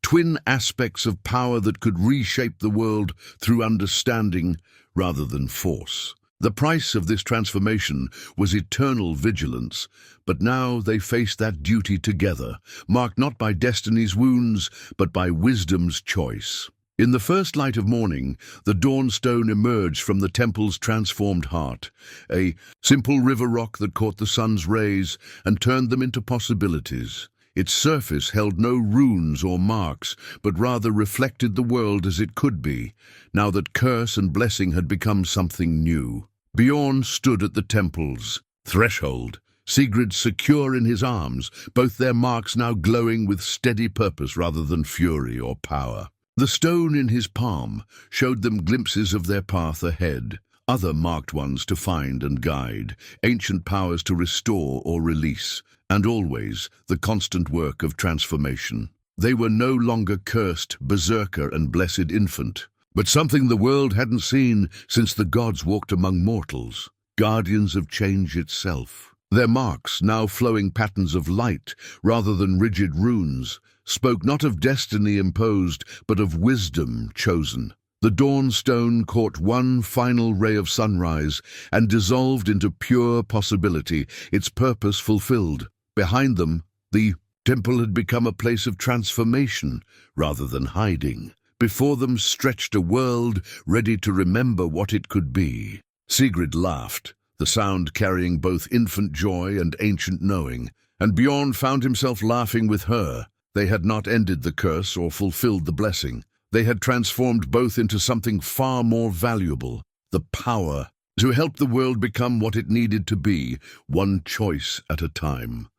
twin aspects of power that could reshape the world through understanding rather than force. The price of this transformation was eternal vigilance, but now they faced that duty together, marked not by destiny's wounds, but by wisdom's choice. In the first light of morning, the dawnstone emerged from the temple's transformed heart, a simple river rock that caught the sun's rays and turned them into possibilities. Its surface held no runes or marks, but rather reflected the world as it could be, now that curse and blessing had become something new. Bjorn stood at the temple's threshold, Sigrid secure in his arms, both their marks now glowing with steady purpose rather than fury or power. The stone in his palm showed them glimpses of their path ahead, other marked ones to find and guide, ancient powers to restore or release, and always the constant work of transformation. They were no longer cursed, berserker and blessed infant, but something the world hadn't seen since the gods walked among mortals, guardians of change itself. Their marks, now flowing patterns of light rather than rigid runes, spoke not of destiny imposed, but of wisdom chosen. The dawnstone caught one final ray of sunrise and dissolved into pure possibility, its purpose fulfilled. Behind them, the temple had become a place of transformation rather than hiding. Before them stretched a world ready to remember what it could be. Sigrid laughed, the sound carrying both infant joy and ancient knowing, and Bjorn found himself laughing with her. They had not ended the curse or fulfilled the blessing. They had transformed both into something far more valuable, the power to help the world become what it needed to be, one choice at a time.